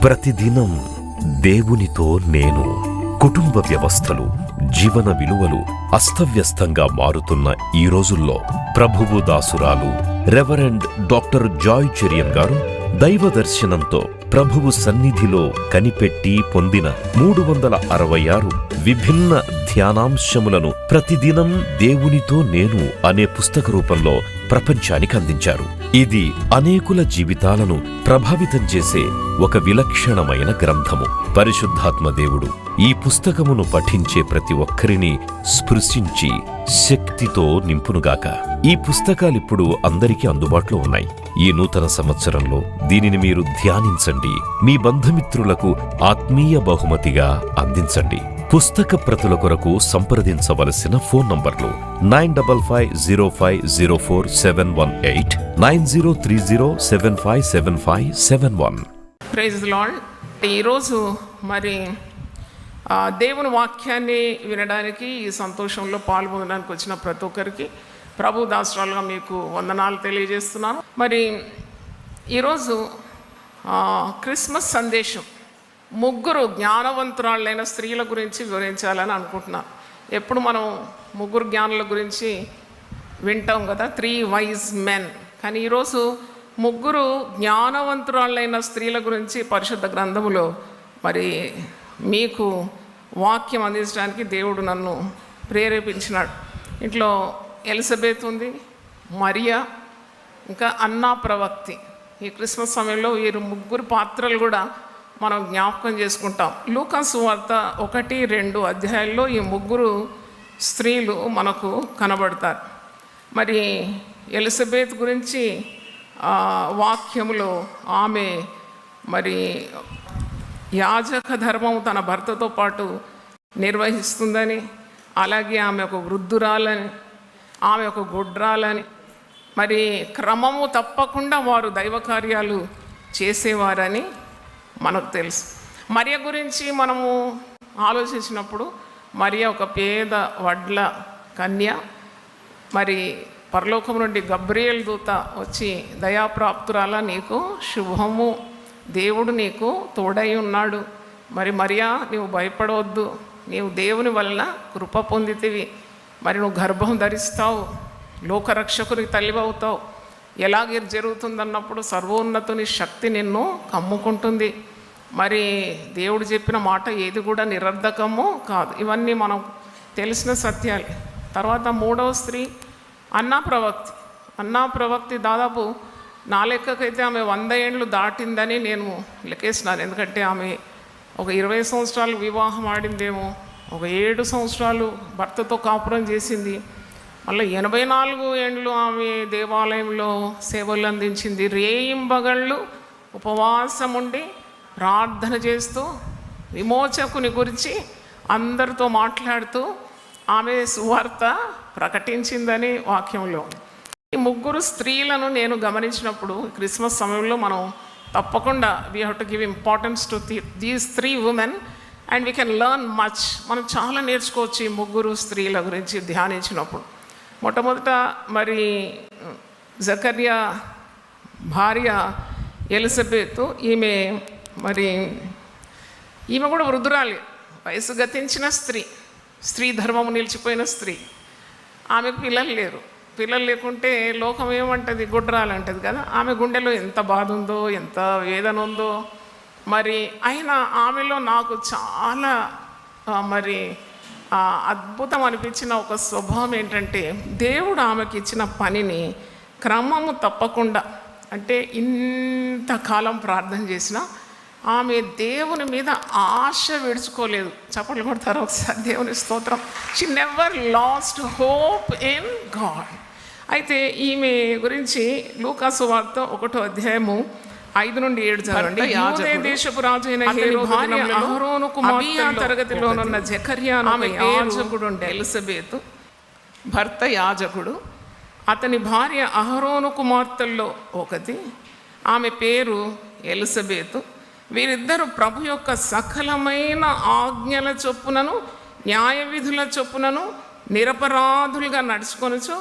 ప్రతిదినం దేవునితో నేను. కుటుంబ వ్యవస్థలు, జీవన విలువలు అస్తవ్యస్తంగా మారుతున్న ఈ రోజుల్లో ప్రభువు దాసురాలు రెవరెండ్ డాక్టర్ జాయ్ చెరియన్ గారు దైవ దర్శనంతో ప్రభువు సన్నిధిలో కనిపెట్టి పొందిన 366 విభిన్న ధ్యానాంశములను ప్రతిదినం దేవునితో నేను అనే పుస్తక రూపంలో ప్రపంచానికి అందించారు. ఇది అనేకుల జీవితాలను ప్రభావితం చేసే ఒక విలక్షణమైన గ్రంథము. పరిశుద్ధాత్మ దేవుడు ఈ పుస్తకమును పఠించే ప్రతి ఒక్కరిని స్పృశించి శక్తితో నింపునుగాక. ఈ పుస్తకాలిప్పుడు అందరికీ అందుబాటులో ఉన్నాయి. ఈ నూతన సంవత్సరంలో దీనిని మీరు ధ్యానించండి, మీ బంధుమిత్రులకు ఆత్మీయ బహుమతిగా అందించండి. పుస్తక ప్రతుల కొరకు సంప్రదించవలసిన ఫోన్ నంబర్లు 9550504718, 9030757571. Praise the lord. ఈరోజు మరి దేవుని వాక్యాన్ని వినడానికి, ఈ సంతోషంలో పాల్గొనడానికి వచ్చిన ప్రతి ఒక్కరికి ప్రభు దాసురాలుగా మీకు వందనాలు తెలియజేస్తున్నాను. మరి ఈరోజు క్రిస్మస్ సందేశం 3 జ్ఞానవంతురాళ్ళైన స్త్రీల గురించి వివరించాలని అనుకుంటున్నాను. ఎప్పుడు మనం 3 జ్ఞానుల గురించి వింటాం కదా, 3 వైజ్ మెన్. కానీ ఈరోజు 3 జ్ఞానవంతురాళ్ళైన స్త్రీల గురించి పరిశుద్ధ గ్రంథములో మరి మీకు వాక్యం అందించడానికి దేవుడు నన్ను ప్రేరేపించినాడు. ఇంట్లో ఎలిజబెత్ ఉంది, మరియా, ఇంకా అన్నా ప్రవక్తి. ఈ క్రిస్మస్ సమయంలో ఈ 3 పాత్రలు కూడా మనం జ్ఞాపకం చేసుకుంటాం. లూకా సువార్త 1-2 అధ్యాయాల్లో ఈ 3 స్త్రీలు మనకు కనబడతారు. మరి ఎలిజబెత్ గురించి వాక్యములో ఆమె మరి యాజక ధర్మం తన భర్తతో పాటు నిర్వహిస్తుందని, అలాగే ఆమె ఒక వృద్ధురాలని, ఆమె ఒక గొడ్రాలని, మరి క్రమము తప్పకుండా వారు దైవ కార్యాలు చేసేవారని మనకు తెలుసు. మరియ గురించి మనము ఆలోచించినప్పుడు మరియ ఒక పేద వడ్ల కన్య. మరి పరలోకం నుండి గబ్రియేల్ దూత వచ్చి దయాప్రాప్తురాల, నీకు శుభము, దేవుడు నీకు తోడై ఉన్నాడు, మరి మరియా నీవు భయపడవద్దు, నీవు దేవుని వలన కృప పొందితివి, మరి నువ్వు గర్భం ధరిస్తావు, లోకరక్షకునికి తల్లివవుతావు. ఎలాగే జరుగుతుందన్నప్పుడు సర్వోన్నతుని శక్తి నిన్ను కమ్ముకుంటుంది. మరి దేవుడు చెప్పిన మాట ఏది కూడా నిరర్ధకము కాదు. ఇవన్నీ మనం తెలిసిన సత్యాలు. తర్వాత 3వ స్త్రీ అన్నా ప్రవక్తి. అన్నా ప్రవక్తి దాదాపు నా లెక్కకైతే ఆమె 100 ఏండ్లు దాటిందని నేను లెక్కేసినాను. ఎందుకంటే ఆమె ఒక 20 సంవత్సరాలు వివాహం ఆడిందేమో, ఒక 7 సంవత్సరాలు భర్తతో కాపురం చేసింది, మళ్ళీ 84 ఏండ్లు ఆమె దేవాలయంలో సేవలు అందించింది. రేయింబగళ్ళు ఉపవాసం ఉండి ప్రార్థన చేస్తూ విమోచకుని గురించి అందరితో మాట్లాడుతూ ఆమె సువార్త ప్రకటించిందని వాక్యంలో. ఈ 3 స్త్రీలను నేను గమనించినప్పుడు క్రిస్మస్ సమయంలో మనం తప్పకుండా we have to give importance to these 3 women and we can learn much. మనం చాలా నేర్చుకోవచ్చు ఈ 3 స్త్రీల గురించి ధ్యానించినప్పుడు. మొట్టమొదట మరి జకర్యా భార్య ఎలిజబెత్, ఈమె కూడా వృద్ధురాలి, వయసు గతించిన స్త్రీ ధర్మము నిలిచిపోయిన స్త్రీ. ఆమెకు పిల్లలు లేరు. పిల్లలు లేకుంటే లోకం ఏమంటుంది, గుడ్రాలంటది కదా. ఆమె గుండెలో ఎంత బాధ ఉందో, ఎంత వేదన ఉందో. మరి అయినా ఆమెలో నాకు చాలా మరి అద్భుతం అనిపించిన ఒక స్వభావం ఏంటంటే, దేవుడు ఆమెకి ఇచ్చిన పనిని క్రమము తప్పకుండా, అంటే ఇంతకాలం ప్రార్థన చేసినా ఆమె దేవుని మీద ఆశ విడుచుకోలేదు. చప్పట్లు కొడతారు ఒకసారి దేవుని స్తోత్రం. She never lost hope in God. అయితే ఈమె గురించి లూకా సువార్త 1వ అధ్యాయము 5-7 చదవండి. యూదే దేశపు రాజు అయిన అహరోను కుమార్తె తరగతిలోనున్న జకర్యా ఆమె యాజకుడు ఎలిజబెత్ భర్త యాజకుడు. అతని భార్య అహరోను కుమార్తెల్లో ఒకటి, ఆమె పేరు ఎలిజబెత్. వీరిద్దరూ ప్రభు యొక్క సకలమైన ఆజ్ఞల చొప్పునను న్యాయ విధుల చొప్పునను నిరపరాధులుగా నడుచుకొనుచు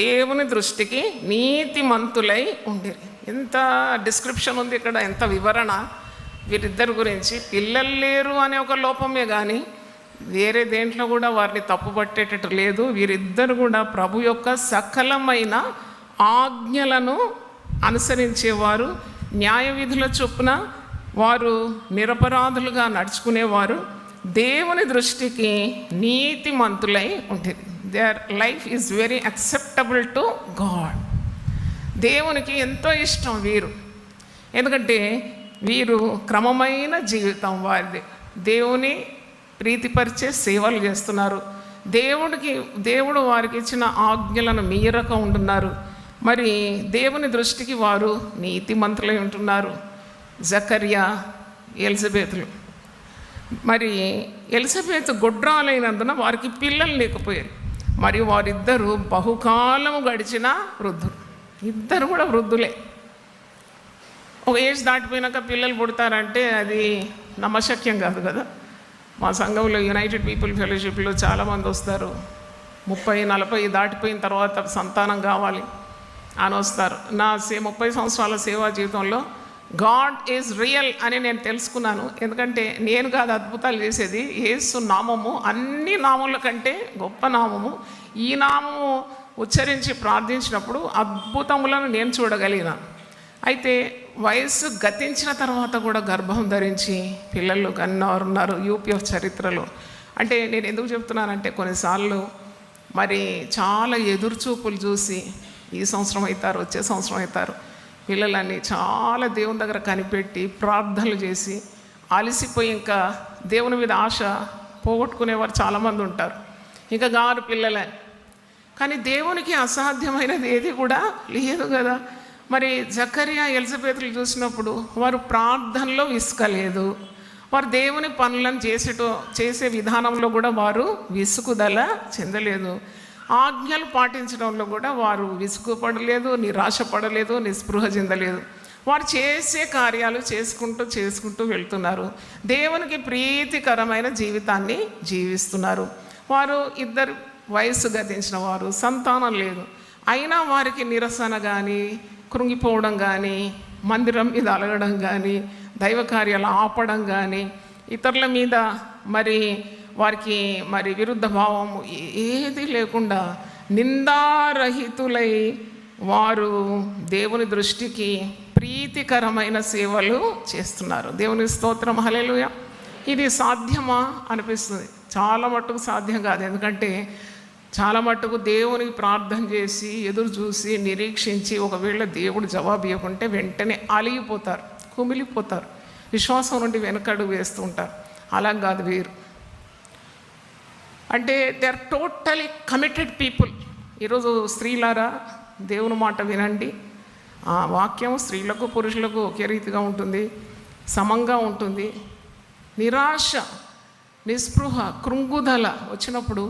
దేవుని దృష్టికి నీతిమంతులై ఉండిరి. ఎంత డిస్క్రిప్షన్ ఉంది ఇక్కడ, ఎంత వివరణ. వీరిద్దరి గురించి పిల్లలు లేరు అనే ఒక లోపమే కానీ వేరే దేంట్లో కూడా వారిని తప్పుపట్టేటట్టు లేదు. వీరిద్దరు కూడా ప్రభు యొక్క సకలమైన ఆజ్ఞలను అనుసరించేవారు, న్యాయ విధుల చొప్పున వారు నిరపరాధులుగా నడుచుకునేవారు, దేవుని దృష్టికి నీతిమంతులై ఉంటుంది. Their life is very acceptable to God. దేవునికి ఎంతో ఇష్టం వీరు, ఎందుకంటే వీరు క్రమమైన జీవితం వారిది. దేవుని ప్రీతిపరిచే సేవలు చేస్తున్నారు. దేవుడు వారికి ఇచ్చిన ఆజ్ఞలను మీరక ఉంటున్నారు. మరి దేవుని దృష్టికి వారు నీతిమంతులై ఉంటున్నారు. జకర్యా, ఎలిజబెతులు. మరి ఎలిజబెత్ గొడ్రాలైనందున వారికి పిల్లలు లేకపోయారు. మరియు వారిద్దరూ బహుకాలం గడిచిన వృద్ధులు. ఇద్దరు కూడా వృద్ధులే. ఒక ఏజ్ దాటిపోయినాక పిల్లలు పుడతారంటే అది నమ్మశక్యం కాదు కదా. మా సంఘంలో యునైటెడ్ పీపుల్ ఫెలోషిప్లో చాలామంది వస్తారు, 30-40 దాటిపోయిన తర్వాత సంతానం కావాలి అని వస్తారు. నా 30 సంవత్సరాల సేవా జీవితంలో గాడ్ ఈజ్ రియల్ అని నేను తెలుసుకున్నాను. ఎందుకంటే నేను కాదు అద్భుతాలు చేసేది, యేసు నామము అన్ని నామముల కంటే గొప్ప నామము. ఈ నామము ఉచ్చరించి ప్రార్థించినప్పుడు అద్భుతములను నేను చూడగలిగినాను. అయితే వయస్సు గతించిన తర్వాత కూడా గర్భం ధరించి పిల్లలు కన్నవారు ఉన్నారు యూపీఎఫ్ చరిత్రలో. అంటే నేను ఎందుకు చెప్తున్నానంటే కొన్నిసార్లు మరి చాలా ఎదురుచూపులు చూసి ఈ సంవత్సరం అవుతారు, వచ్చే సంవత్సరం అవుతారు, పిల్లలని చాలా దేవుని దగ్గర కనిపెట్టి ప్రార్థనలు చేసి అలసిపోయి ఇంకా దేవుని మీద ఆశ పోగొట్టుకునేవారు చాలామంది ఉంటారు. ఇంకా గారు పిల్లలే. కానీ దేవునికి అసాధ్యమైనది ఏది కూడా లేదు కదా. మరి జకర్యా, ఎలిజబెతులు చూసినప్పుడు వారు ప్రార్థనలో విసుకలేదు. వారు దేవుని పనులను చేసే విధానంలో కూడా వారు విసుగుదల చెందలేదు. ఆజ్ఞలు పాటించడంలో కూడా వారు విసుగుపడలేదు, నిరాశపడలేదు, నిస్పృహ చెందలేదు. వారు చేసే కార్యాలు చేసుకుంటూ వెళ్తున్నారు. దేవునికి ప్రీతికరమైన జీవితాన్ని జీవిస్తున్నారు. వారు ఇద్దరు వయస్సు గతించిన వారు, సంతానం లేదు. అయినా వారికి నిరసన కానీ, కృంగిపోవడం కానీ, మందిరం మీద అలగడం కానీ, దైవ కార్యాలు ఆపడం కానీ, ఇతరుల మీద వారికి విరుద్ధ భావం ఏది లేకుండా నిందారహితులై వారు దేవుని దృష్టికి ప్రీతికరమైన సేవలు చేస్తున్నారు. దేవుని స్తోత్రం, హల్లెలూయా. ఇది సాధ్యమా అనిపిస్తుంది. చాలా మట్టుకు సాధ్యం కాదు. ఎందుకంటే చాలా మట్టుకు దేవునికి ప్రార్థన చేసి ఎదురు చూసి నిరీక్షించి ఒకవేళ దేవుడు జవాబు ఇవ్వకుంటే వెంటనే అలిగిపోతారు, కుమిలిపోతారు, విశ్వాసం నుండి వెనకడుగు వేస్తూ ఉంటారు. అలా కాదు వీరు. అంటే they are totally committed people. ఈరోజు స్త్రీలారా దేవుని మాట వినండి. ఆ వాక్యం స్త్రీలకు పురుషులకు ఒకే రీతిగా ఉంటుంది, సమంగా ఉంటుంది. నిరాశ, నిస్పృహ, కృంగుదల వచ్చినప్పుడు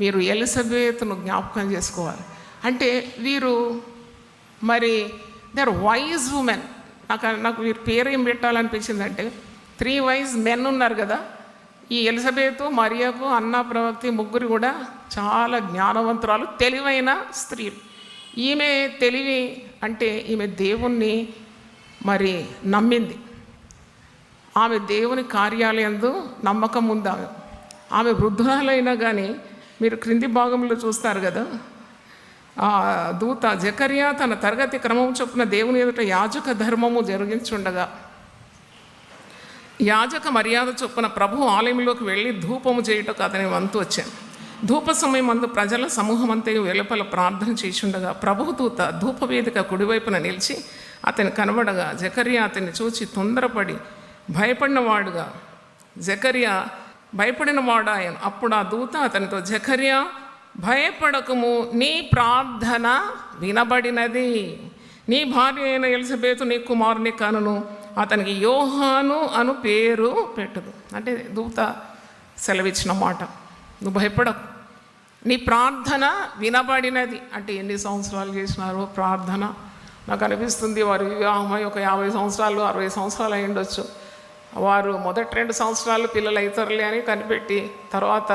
మీరు ఎలిజబెత్ను జ్ఞాపకం చేసుకోవాలి. అంటే వీరు దే ఆర్ వైజ్ ఉమెన్. నాకు వీరి పేరు ఏం పెట్టాలనిపించిందంటే 3 వైజ్ మెన్ ఉన్నారు కదా. ఈ ఎలిజబెత్, మరియకు, అన్నా ప్రవక్తి ముగ్గురు కూడా చాలా జ్ఞానవంతురాలు, తెలివైన స్త్రీలు. ఈమె తెలివి అంటే ఈమె దేవుణ్ణి నమ్మింది. ఆమె దేవుని కార్యాలయందు నమ్మకం ఉంది. ఆమె వృద్ధురాలైనా కానీ మీరు క్రింది భాగంలో చూస్తారు కదా, ఆ దూత జకర్యా తన తరగతి క్రమం చొప్పున దేవుని ఎదుట యాజక ధర్మము జరిగించుండగా యాజక మర్యాద చొప్పున ప్రభు ఆలయంలోకి వెళ్ళి ధూపము చేయుటకు అతని వంతు వచ్చాను. ధూప సమయం అందు ప్రజల సమూహం అంతా వెలుపల ప్రార్థన చేయుచుండగా ప్రభు దూత ధూపవేదిక కుడివైపున నిలిచి అతని కనబడగా జకర్యా అతన్ని చూచి తొందరపడి భయపడినవాడుగా జకర్యా భయపడినవాడాయను. అప్పుడు ఆ దూత అతనితో, జకర్యా భయపడకము, నీ ప్రార్థన వినబడినది. నీ భార్య అయిన ఎలిజబెతు నీ కుమారుని కనును, అతనికి యోహాను అను పేరు పెట్టుదు. అంటే దూత సెలవిచ్చిన మాట. నువ్వు భయపడకు, నీ ప్రార్థన వినబడినది. అంటే ఎన్ని సంవత్సరాలు చేసినారో ప్రార్థన. నాకు అనిపిస్తుంది వారి వివాహమై ఒక 50 సంవత్సరాలు 60 సంవత్సరాలు అయి ఉండొచ్చు. వారు మొదటి 2 సంవత్సరాలు పిల్లలు అవుతారులే అని కనిపెట్టి తర్వాత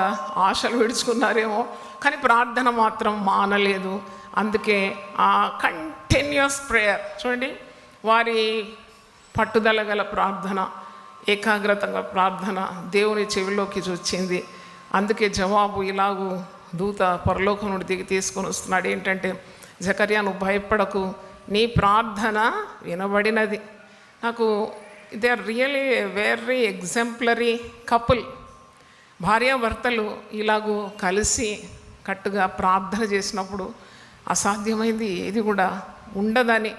ఆశలు విడుచుకున్నారేమో, కానీ ప్రార్థన మాత్రం మానలేదు. అందుకే ఆ కంటిన్యూస్ ప్రేయర్ చూడండి, వారి పట్టుదల గల ప్రార్థన ఏకాగ్రతంగా ప్రార్థన దేవుని చెవిలోకి వచ్చింది. అందుకే జవాబు ఇలాగూ దూత పరలోకం నుండి దిగి తీసుకొని వస్తున్నాడు. ఏంటంటే, జకర్యా నువ్వు భయపడకు, నీ ప్రార్థన వినబడినది. నాకు they are really very exemplary couple. భార్యాభర్తలు ఇలాగూ కలిసి కట్టుగా ప్రార్థన చేసినప్పుడు అసాధ్యమైంది ఏది కూడా ఉండదని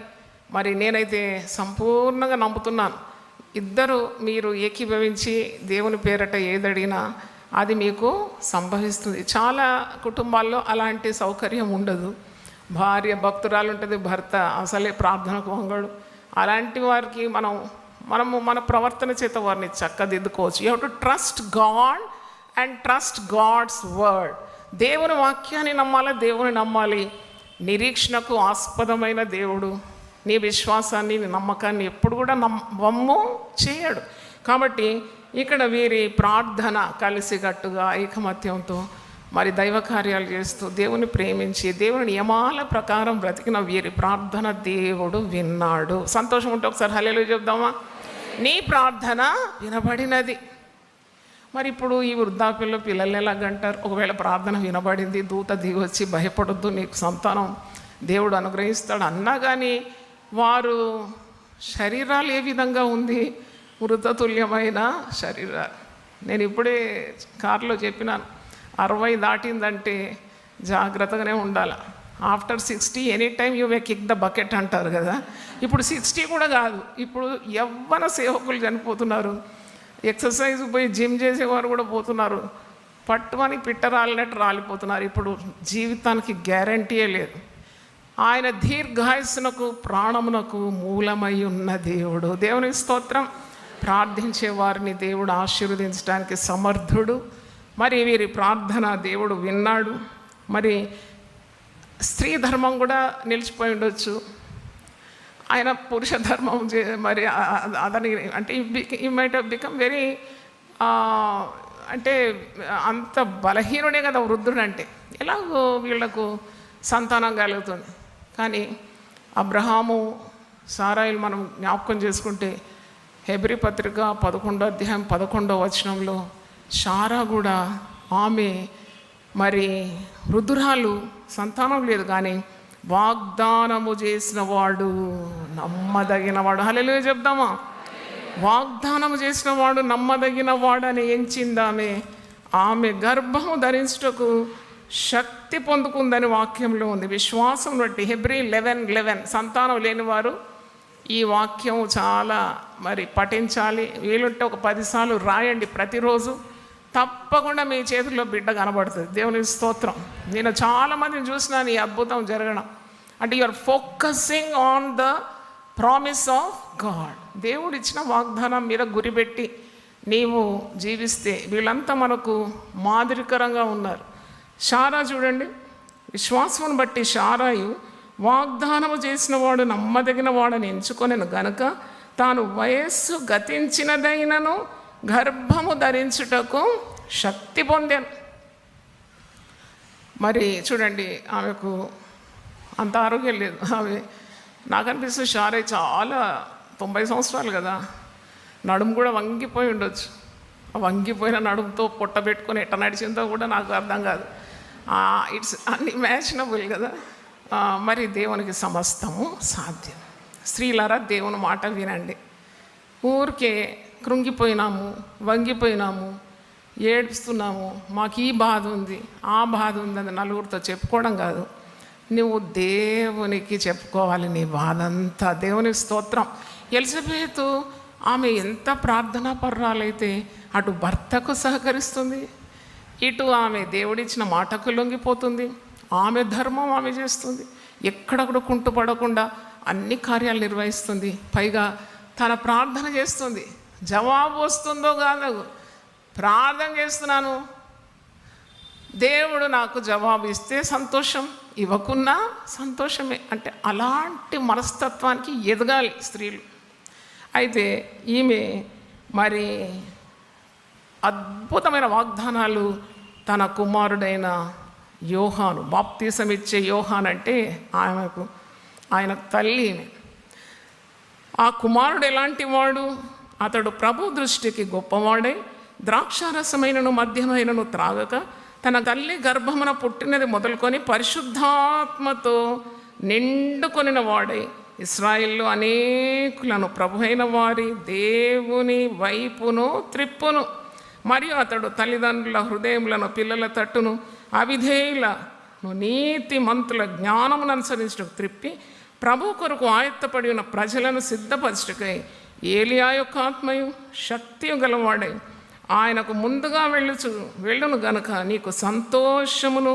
మరి నేనైతే సంపూర్ణంగా నమ్ముతున్నాను. ఇద్దరు మీరు ఏకీభవించి దేవుని పేరట ఏదడిగినా అది మీకు సంభవిస్తుంది. చాలా కుటుంబాల్లో అలాంటి సౌకర్యం ఉండదు. భార్య భక్తురాలు ఉంటుంది, భర్త అసలే ప్రార్థనకు వంగడు. అలాంటి వారికి మనము మన ప్రవర్తన చేత వారిని చక్కదిద్దుకోవచ్చు. You have to trust God and trust God's word. దేవుని వాక్యాన్ని నమ్మాలి, దేవుని నమ్మాలి. నిరీక్షణకు ఆస్పదమైన దేవుడు నీ విశ్వాసాన్ని, నీ నమ్మకాన్ని ఎప్పుడు కూడా వమ్ము చేయడు. కాబట్టి ఇక్కడ వీరి ప్రార్థన కలిసికట్టుగా ఐకమత్యంతో మరి దైవ కార్యాలు చేస్తూ దేవుని ప్రేమించి దేవుని నియమాల ప్రకారం బ్రతికిన వీరి ప్రార్థన దేవుడు విన్నాడు. సంతోషం ఉంటే ఒకసారి హల్లెలూయా చెప్దామా? నీ ప్రార్థన వినబడినది. మరి ఇప్పుడు ఈ వృద్ధాప్యంలో పిల్లల్ని ఎలాగంటారు? ఒకవేళ ప్రార్థన వినబడింది, దూత దిగి వచ్చి భయపడొద్దు, నీకు సంతానం దేవుడు అనుగ్రహిస్తాడు అన్నా కానీ వారు శరీరాలు ఏ విధంగా ఉంది? మృతతుల్యమైన శరీరాలు. నేను ఇప్పుడే కారులో చెప్పినాను, 60 దాటిందంటే జాగ్రత్తగానే ఉండాలి. After 60 any time you may kick the bucket అంటారు కదా. ఇప్పుడు 60 కూడా కాదు, ఇప్పుడు యవ్వన సేవకులు చనిపోతున్నారు. ఎక్సర్సైజ్ పోయి జిమ్ చేసేవారు కూడా పోతున్నారు. పట్టుమని పిట్ట రాలినట్టు రాలిపోతున్నారు. ఇప్పుడు జీవితానికి గ్యారంటీయే లేదు. ఆయన దీర్ఘాయుస్సునకు ప్రాణమునకు మూలమై ఉన్న దేవుడు. దేవుని స్తోత్రం. ప్రార్థించే వారిని దేవుడు ఆశీర్వదించడానికి సమర్థుడు. మరి వీరి ప్రార్థన దేవుడు విన్నాడు. మరి స్త్రీ ధర్మం కూడా నిలిచిపోయి ఉండొచ్చు. ఆయన పురుష ధర్మం మరి అదని అంటే ఈ మైట్ బికమ్ వెరీ అంటే అంత బలహీనుడే కదా వృద్ధుడు అంటే. ఎలాగో వీళ్లకు సంతానం కలుగుతుంది. కానీ అబ్రహాము సారాయిలు మనం జ్ఞాపకం చేసుకుంటే హెబ్రీ పత్రిక 11వ అధ్యాయం 11వ వచనంలో శారా కూడా ఆమె మరి వృద్ధురాలు, సంతానం లేదు, కానీ వాగ్దానము చేసిన వాడు నమ్మదగిన వాడు. హల్లెలూయా చెప్దామా? వాగ్దానము చేసిన వాడు నమ్మదగిన వాడని ఎంచిందామె. ఆమె గర్భము ధరించుటకు శక్తి పొందుకుందని వాక్యంలో ఉంది. విశ్వాసం బట్టి హెబ్రీ 11:11 సంతానం లేనివారు ఈ వాక్యం చాలా మరి పఠించాలి. వీలుంటే ఒక 10 సార్లు రాయండి ప్రతిరోజు. తప్పకుండా మీ చేతుల్లో బిడ్డ కనబడుతుంది. దేవుని స్తోత్రం. నేను చాలామందిని చూసినాను ఈ అద్భుతం జరగడం. అంటే you are focusing on the promise of God. దేవుడు ఇచ్చిన వాగ్దానం మీద గురిపెట్టి నీవు జీవిస్తే వీళ్ళంతా మనకు మాదిరికరంగా ఉన్నారు. శారా చూడండి, విశ్వాసమును బట్టి శారాయు వాగ్దానము చేసిన వాడు నమ్మదగిన వాడని ఎంచుకొనెను గనుక తాను వయస్సు గతించినదైనను గర్భము ధరించుటకు శక్తి పొందాను. మరి చూడండి, ఆమెకు అంత ఆరోగ్యం లేదు. ఆమె నాకు అనిపిస్తుంది శారయ్య చాలా 90 సంవత్సరాలు కదా, నడుము కూడా వంగిపోయి ఉండొచ్చు. ఆ వంగిపోయిన నడుముతో పొట్ట పెట్టుకొని ఎట్ట నడిచిందో కూడా నాకు అర్థం కాదు. ఇట్స్ అన్ఇమాజినబుల్ కదా. మరి దేవునికి సమస్తము సాధ్యం. స్త్రీలారా, దేవుని మాట వినండి. ఊరికే కృంగిపోయినాము, వంగిపోయినాము, ఏడుస్తున్నాము, మాకు ఈ బాధ ఉంది, ఆ బాధ ఉంది అని నలుగురితో చెప్పుకోవడం కాదు. నువ్వు దేవునికి చెప్పుకోవాలి నీ బాధ అంతా. దేవుని స్తోత్రం. ఎలిజబెతు ఆమె ఎంత ప్రార్థనా పర్రాలైతే అటు భర్తకు సహకరిస్తుంది, ఇటు ఆమె దేవుడిచ్చిన మాటకు లొంగిపోతుంది. ఆమె ధర్మం ఆమె చేస్తుంది, ఎక్కడక్కడ కుంటుపడకుండా అన్ని కార్యాలు నిర్వహిస్తుంది. పైగా తన ప్రార్థన చేస్తుంది. జవాబు వస్తుందో కాదు, ప్రార్థన చేస్తున్నాను, దేవుడు నాకు జవాబు ఇస్తే సంతోషం, ఇవ్వకున్నా సంతోషమే. అంటే అలాంటి మనస్తత్వానికి ఎదగాలి స్త్రీలు. అయితే ఈమె మరి అద్భుతమైన వాగ్దానాలు తన కుమారుడైన యోహాను, బాప్తీసం ఇచ్చే యోహాన్ అంటే ఆయన తల్లి. ఆ కుమారుడు ఎలాంటి వాడు అతడు ప్రభు దృష్టికి గొప్పవాడై ద్రాక్షారసమైనను మద్యమైనను త్రాగక తన తల్లి గర్భమున పుట్టినది మొదలుకొని పరిశుద్ధాత్మతో నిండుకొనిన వాడై ఇశ్రాయేలు అనేకులను ప్రభువైన వారి దేవుని వైపును త్రిప్పును. మరియు అతడు తల్లిదండ్రుల హృదయములను పిల్లల తట్టును అవిధేయులను నీతిమంతుల జ్ఞానమును అనుసరించటకు త్రిప్పి ప్రభు కొరకు ఆయత్తపడి ఉన్న ప్రజలను సిద్ధపరచుటకై ఏలియా యొక్క ఆత్మయు శక్తియు గలవాడై ఆయనకు ముందుగా వెళ్ళును గనుక నీకు సంతోషమును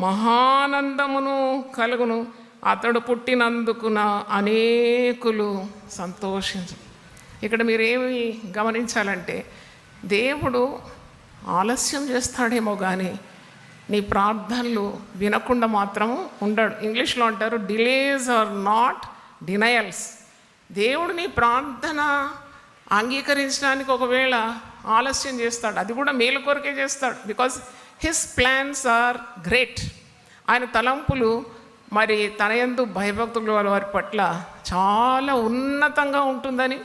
మహానందమును కలుగును. అతడు పుట్టినందుకున అనేకులు సంతోషించు. ఇక్కడ మీరేమి గమనించాలంటే, దేవుడు ఆలస్యం చేస్తాడేమో కానీ నీ ప్రార్థనలు వినకుండా మాత్రం ఉండడు. ఇంగ్లీష్లో అంటారు డిలేస్ ఆర్ నాట్ డినయల్స్. దేవుడు నీ ప్రార్థన అంగీకరించడానికి ఒకవేళ ఆలస్యం చేస్తాడు, అది కూడా మేలు కొరకే చేస్తాడు. Because his plans are great. ఆయన తలంపులు మరి తన యందు భయభక్తుల వారి పట్ల చాలా ఉన్నతంగా ఉంటుందని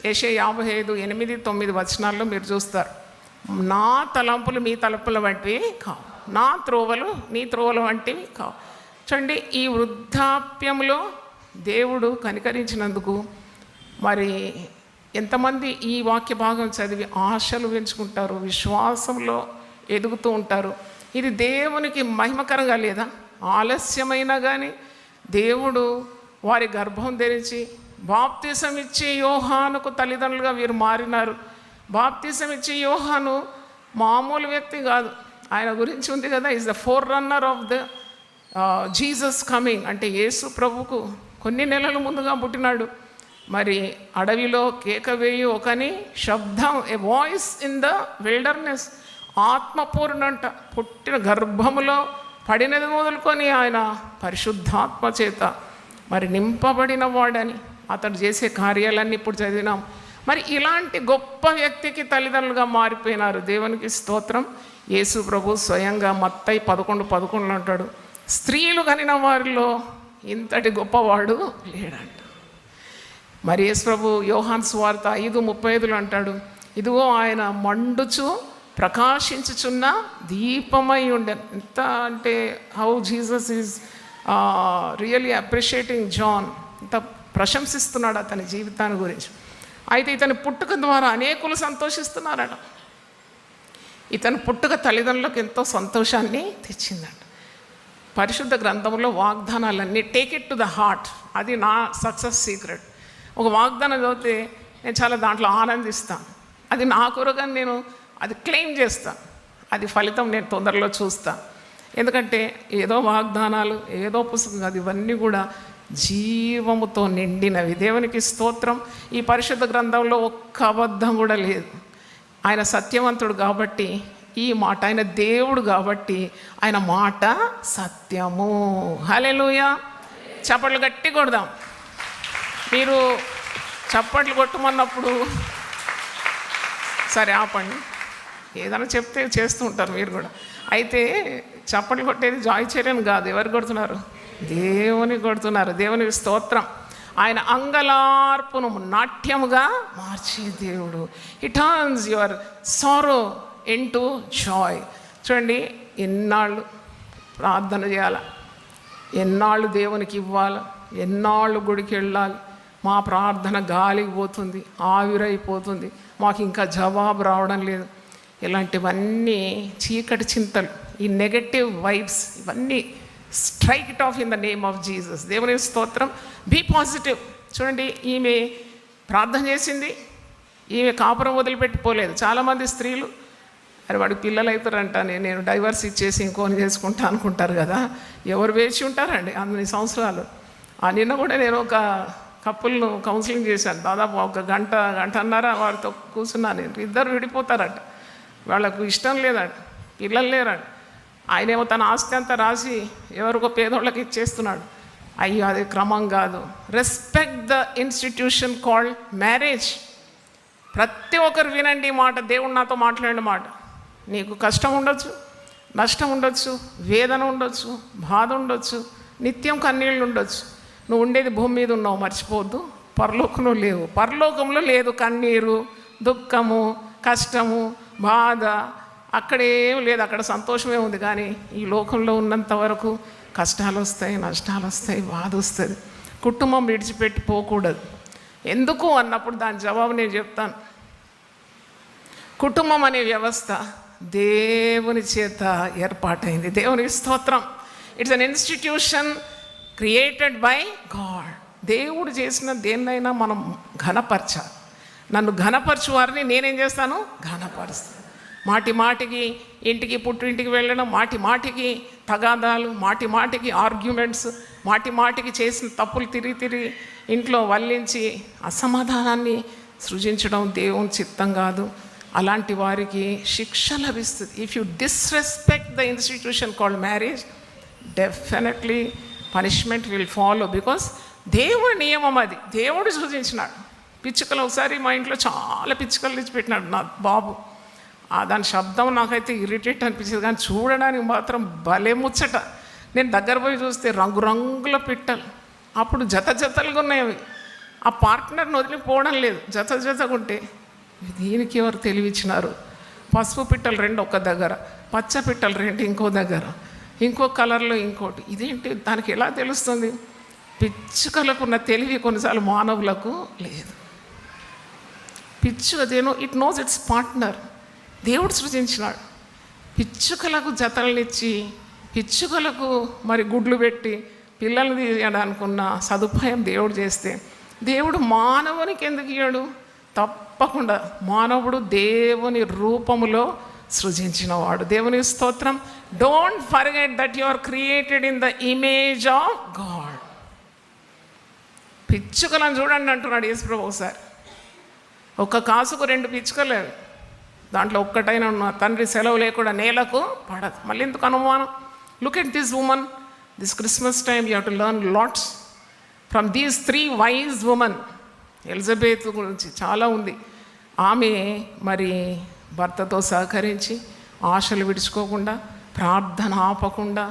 యెషయా 55:8-9 మీరు చూస్తారు. నా తలంపులు మీ తలంపుల వంటివి కావు, నా త్రోవలు నీ త్రోవలు వంటివి కావు. చూడండి, ఈ వృద్ధాప్యంలో దేవుడు కనికరించినందుకు మరి ఎంతమంది ఈ వాక్య భాగం చదివి ఆశలు పెంచుకుంటారు, విశ్వాసంలో ఎదుగుతూ ఉంటారు. ఇది దేవునికి మహిమకరంగా లేదా? ఆలస్యమైనా కానీ దేవుడు వారి గర్భం ధరించి బాప్తిసం ఇచ్చే యోహానుకు తల్లిదండ్రులుగా వీరు మారినారు. బాప్తిసం ఇచ్చే యోహాను మామూలు వ్యక్తి కాదు. ఆయన గురించి ఉంది కదా, is the four runner of the Jesus coming. అంటే యేసు ప్రభుకు కొన్ని నెలల ముందుగా పుట్టినాడు. మరి అడవిలో కేక వేయు ఒకని శబ్దం, ఏ వాయిస్ ఇన్ ద విల్డర్నెస్. ఆత్మపూర్ణంట, పుట్టిన గర్భములో పడినది మొదలుకొని ఆయన పరిశుద్ధాత్మ చేత మరి నింపబడిన వాడని అతడు చేసే కార్యాలన్నీ ఇప్పుడు చదివినాం. మరి ఇలాంటి గొప్ప వ్యక్తికి తల్లిదండ్రులుగా మారిపోయినారు. దేవునికి స్తోత్రం. యేసు ప్రభు స్వయంగా మత్తయి 11:11 అంటాడు, స్త్రీలు కనిన వారిలో ఇంతటి గొప్పవాడు లేడంట. మరి యేసు ప్రభు యోహాను సువార్త 5:35 అంటాడు, ఇదిగో ఆయన మండుచు ప్రకాశించుచున్న దీపమై ఉండే. ఎంత అంటే how Jesus is really appreciating John. ఇంత ప్రశంసిస్తున్నాడు అతని జీవితాన్ని గురించి. అయితే ఇతని పుట్టుక ద్వారా అనేకులు సంతోషిస్తున్నారట. ఇతని పుట్టుక తల్లిదండ్రులకు ఎంతో సంతోషాన్ని తెచ్చిందట. పరిశుద్ధ గ్రంథంలో వాగ్దానాలన్నీ take it to the heart. అది నా సక్సెస్ సీక్రెట్. ఒక వాగ్దానం చదివితే నేను చాలా దాంట్లో ఆనందిస్తాను. అది నా కొరగా నేను అది క్లెయిమ్ చేస్తాను. అది ఫలితం నేను తొందరలో చూస్తాను. ఎందుకంటే ఏదో వాగ్దానాలు, ఏదో పుస్తకం కాదు, ఇవన్నీ కూడా జీవముతో నిండినవి. దేవునికి స్తోత్రం. ఈ పరిశుద్ధ గ్రంథంలో ఒక్క అబద్ధం కూడా లేదు. ఆయన సత్యవంతుడు కాబట్టి ఈ మాట, ఆయన దేవుడు కాబట్టి ఆయన మాట సత్యము. హల్లెలూయా. చప్పట్లు గట్టి కొడదాం. మీరు చప్పట్లు కొట్టమన్నప్పుడు సరే ఆపండి, ఏదైనా చెప్తే చేస్తూ ఉంటారు మీరు కూడా. అయితే చప్పట్లు కొట్టేది జాయ్ చర్యను కాదు. ఎవరు కొడుతున్నారు? దేవుని కొడుతున్నారు. దేవునికి స్తోత్రం. ఆయన అంగలార్పును నాట్యముగా మార్చే దేవుడు. He turns your sorrow into joy. చూడండి, ఎన్నాళ్ళు ప్రార్థన చేయాలి, ఎన్నాళ్ళు దేవునికి ఇవ్వాలి, ఎన్నాళ్ళు గుడికి వెళ్ళాలి. మా ప్రార్థన గాలికి పోతుంది, ఆవిరైపోతుంది, మాకు ఇంకా జవాబు రావడం లేదు. ఇలాంటివన్నీ చీకటి చింతలు, ఈ నెగటివ్ వైబ్స్, ఇవన్నీ strike it off in the name of Jesus. దేవుని స్తోత్రం. Be positive. చూడండి, ఈమె ప్రార్థన చేసింది, ఈమె కాపురం వదిలిపెట్టిపోలేదు. చాలామంది స్త్రీలు అరే వాడికి పిల్లలు అవుతారంట, నేను డైవర్స్ ఇచ్చేసి ఇంకోని చేసుకుంటా అనుకుంటారు కదా. ఎవరు వేచి ఉంటారండి అన్ని సంవత్సరాలు. నిన్న కూడా నేను ఒక కపుల్ను కౌన్సిలింగ్ చేశాను. దాదాపు ఒక గంటన్నర వారితో కూర్చున్నాను. నేను ఇద్దరు విడిపోతారట, వాళ్ళకు ఇష్టం లేదట, పిల్లలు లేరట. ఆయనేమో తన ఆస్తి అంతా రాసి ఎవరికో పేదోళ్ళకి ఇచ్చేస్తున్నాడు. అయ్యో, అది క్రమం కాదు. Respect the institution called marriage. ప్రతి ఒక్కరు వినండి ఈ మాట. దేవుడు నాతో మాట్లాడిన మాట. నీకు కష్టం ఉండొచ్చు, నష్టం ఉండొచ్చు, వేదన ఉండొచ్చు, బాధ ఉండొచ్చు, నిత్యం కన్నీళ్ళు ఉండొచ్చు. నువ్వు ఉండేది భూమి మీద ఉన్నావు, మర్చిపోవద్దు. పరలోకంలో లేవు. పరలోకంలో లేదు కన్నీరు, దుఃఖము, కష్టము, బాధ, అక్కడేం లేదు. అక్కడ సంతోషమే ఉంది. కానీ ఈ లోకంలో ఉన్నంత వరకు కష్టాలు వస్తాయి, నష్టాలు వస్తాయి, బాధ వస్తుంది. కుటుంబం విడిచిపెట్టి పోకూడదు. ఎందుకు అన్నప్పుడు దాని జవాబు నేను చెప్తాను. కుటుంబం అనే వ్యవస్థ దేవుని చేత ఏర్పాటైంది. దేవుని స్తోత్రం. It's an institution created by God. దేవుడు చేసిన దేన్నైనా మనం ఘనపరచాలి. నన్ను ఘనపరచు వారిని నేనేం చేస్తాను? ఘనపరుస్తాను. మాటి మాటికి ఇంటికి పుట్టింటికి వెళ్ళడం, మాటి మాటికి తగాదాలు, మాటి మాటికి ఆర్గ్యుమెంట్స్, మాటి మాటికి చేసిన తప్పులు తిరిగి ఇంట్లో వల్లించి అసమాధానాన్ని సృజించడం దేవుని చిత్తం కాదు. అలాంటి వారికి శిక్ష లభిస్తుంది. If you disrespect the institution called marriage, definitely punishment will follow. Because దేవుడి నియమం అది. దేవుడు సృజించినాడు. పిచ్చుకలు ఒకసారి మా ఇంట్లో చాలా పిచ్చుకలు తెచ్చిపెట్టినాడు నా బాబు. దాని శబ్దం నాకైతే ఇరిటేట్ అనిపించింది, కానీ చూడడానికి మాత్రం భలే ముచ్చట. నేను దగ్గర పోయి చూస్తే రంగురంగుల పిట్టలు. అప్పుడు జతలుగా ఉన్నాయి అవి. ఆ పార్ట్నర్ని వదిలిపోవడం లేదు, జతగా ఉంటే దీనికి ఎవరు తెలివిచ్చినారు? పసుపు పిట్టలు 2 ఒక దగ్గర, పచ్చ పిట్టలు 2 ఇంకో దగ్గర, ఇంకో కలర్లో ఇంకోటి. ఇదేంటి? దానికి ఎలా తెలుస్తుంది? పిచ్చుకలకు ఉన్న తెలివి కొన్నిసార్లు మానవులకు లేదు. పిచ్చుకదేనో ఇట్ నోస్ ఇట్స్ పార్ట్నర్. దేవుడు సృజించినాడు. పిచ్చుకలకు జతలనిచ్చి, పిచ్చుకలకు మరి గుడ్లు పెట్టి పిల్లల్ని తీయడానికున్న సదుపాయం దేవుడు చేస్తే, దేవుడు మానవునికి ఎందుకు ఇయ్యాడు? తప్పకుండా మానవుడు దేవుని రూపములో సృజించినవాడు. దేవుని స్తోత్రం. Don't forget that you are created in the image of God. పిచ్చుకలను చూడండి అంటున్నాడు యేసుప్రభు. ఒకసారి ఒక కాసుకు 2 పిచ్చుకలు, దాంట్లో ఒక్కటైనా ఉన్న తండ్రి సెలవు లేకుండా నేలకు పడదు. మళ్ళీ ఎందుకు అనుమానం? Look at this woman. This Christmas time you have to learn LADS from these 3 wise women. Elizabeth గురించి చాలా ఉంది. ఆమె మరి భర్తతో సహకరించి, ఆశలు విడుచుకోకుండా, ప్రార్థన ఆపకుండా,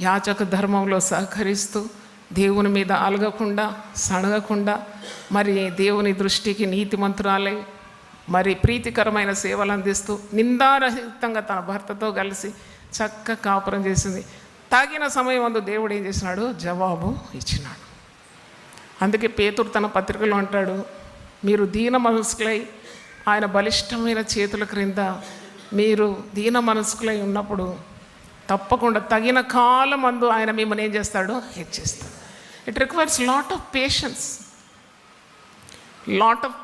యాజక ధర్మంలో సహకరిస్తూ, దేవుని మీద అలగకుండా, సణగకుండా, మరి దేవుని దృష్టికి నీతిమంతురాలై మరి ప్రీతికరమైన సేవలు అందిస్తూ నిందారహితంగా తన భర్తతో కలిసి చక్కగా కాపురం చేసింది. తగిన సమయం అందు దేవుడు ఏం చేసినాడు? జవాబు ఇచ్చినాడు. అందుకే పేతురు తన పత్రికలో అంటాడు, మీరు దీన మనస్కులై ఆయన బలిష్టమైన చేతుల క్రింద మీరు దీన మనస్కులై ఉన్నప్పుడు తప్పకుండా తగిన కాలం అందు ఆయన మిమ్మల్ని ఏం చేస్తాడు? హెచ్చిస్తాడు. It requires lot of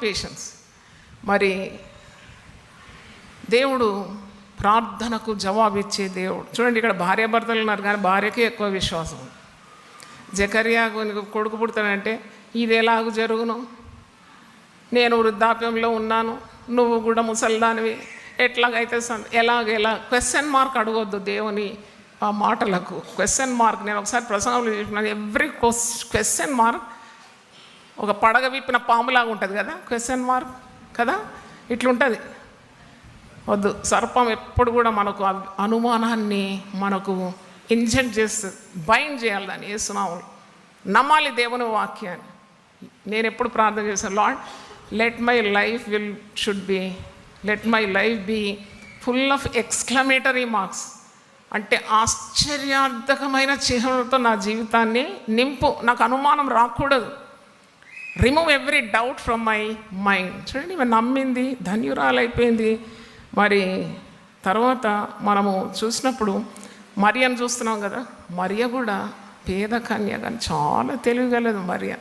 patience. మరి దేవుడు ప్రార్థనకు జవాబిచ్చే దేవుడు. చూడండి, ఇక్కడ భార్యాభర్తలు ఉన్నారు, కానీ భార్యకే ఎక్కువ విశ్వాసం. జకర్యాకు కొడుకు పుడతాడంటే ఇది ఎలాగూ జరుగును, నేను వృద్ధాప్యంలో ఉన్నాను, నువ్వు కూడా ముసల్దానివి, ఎట్లాగైతే ఎలా క్వశ్చన్ మార్క్ అడగొద్దు దేవుని ఆ మాటలకు. క్వశ్చన్ మార్క్ నేను ఒకసారి ప్రసంగంలో చెప్పినాను. ఎవ్రీ క్వశ్చన్ మార్క్ ఒక పడగ విప్పిన పాములాగా ఉంటుంది కదా, క్వశ్చన్ మార్క్ కదా, ఇట్లుంటుంది. వద్దు. సర్పం ఎప్పుడు కూడా మనకు అనుమానాన్ని మనకు ఇంజెక్ట్ చేస్తుంది. బైండ్ చేయాలి దాన్ని యేసునామములో. నమ్మాలి దేవుని వాక్యాన్ని. నేను ఎప్పుడు ప్రార్థన చేశాను, Lord let my life be full of exclamatory marks. అంటే ఆశ్చర్యార్థకమైన చిహ్నాలతో నా జీవితాన్ని నింపు. నాకు అనుమానం రాకూడదు. Remove every doubt from my mind. చూడండి, ఈమె నమ్మింది, ధన్యురాలైపోయింది. మరి తర్వాత మనము చూసినప్పుడు మరియను చూస్తున్నాం కదా, మరియ కూడా పేద కన్య, కానీ చాలా తెలివిగలదు మరియ.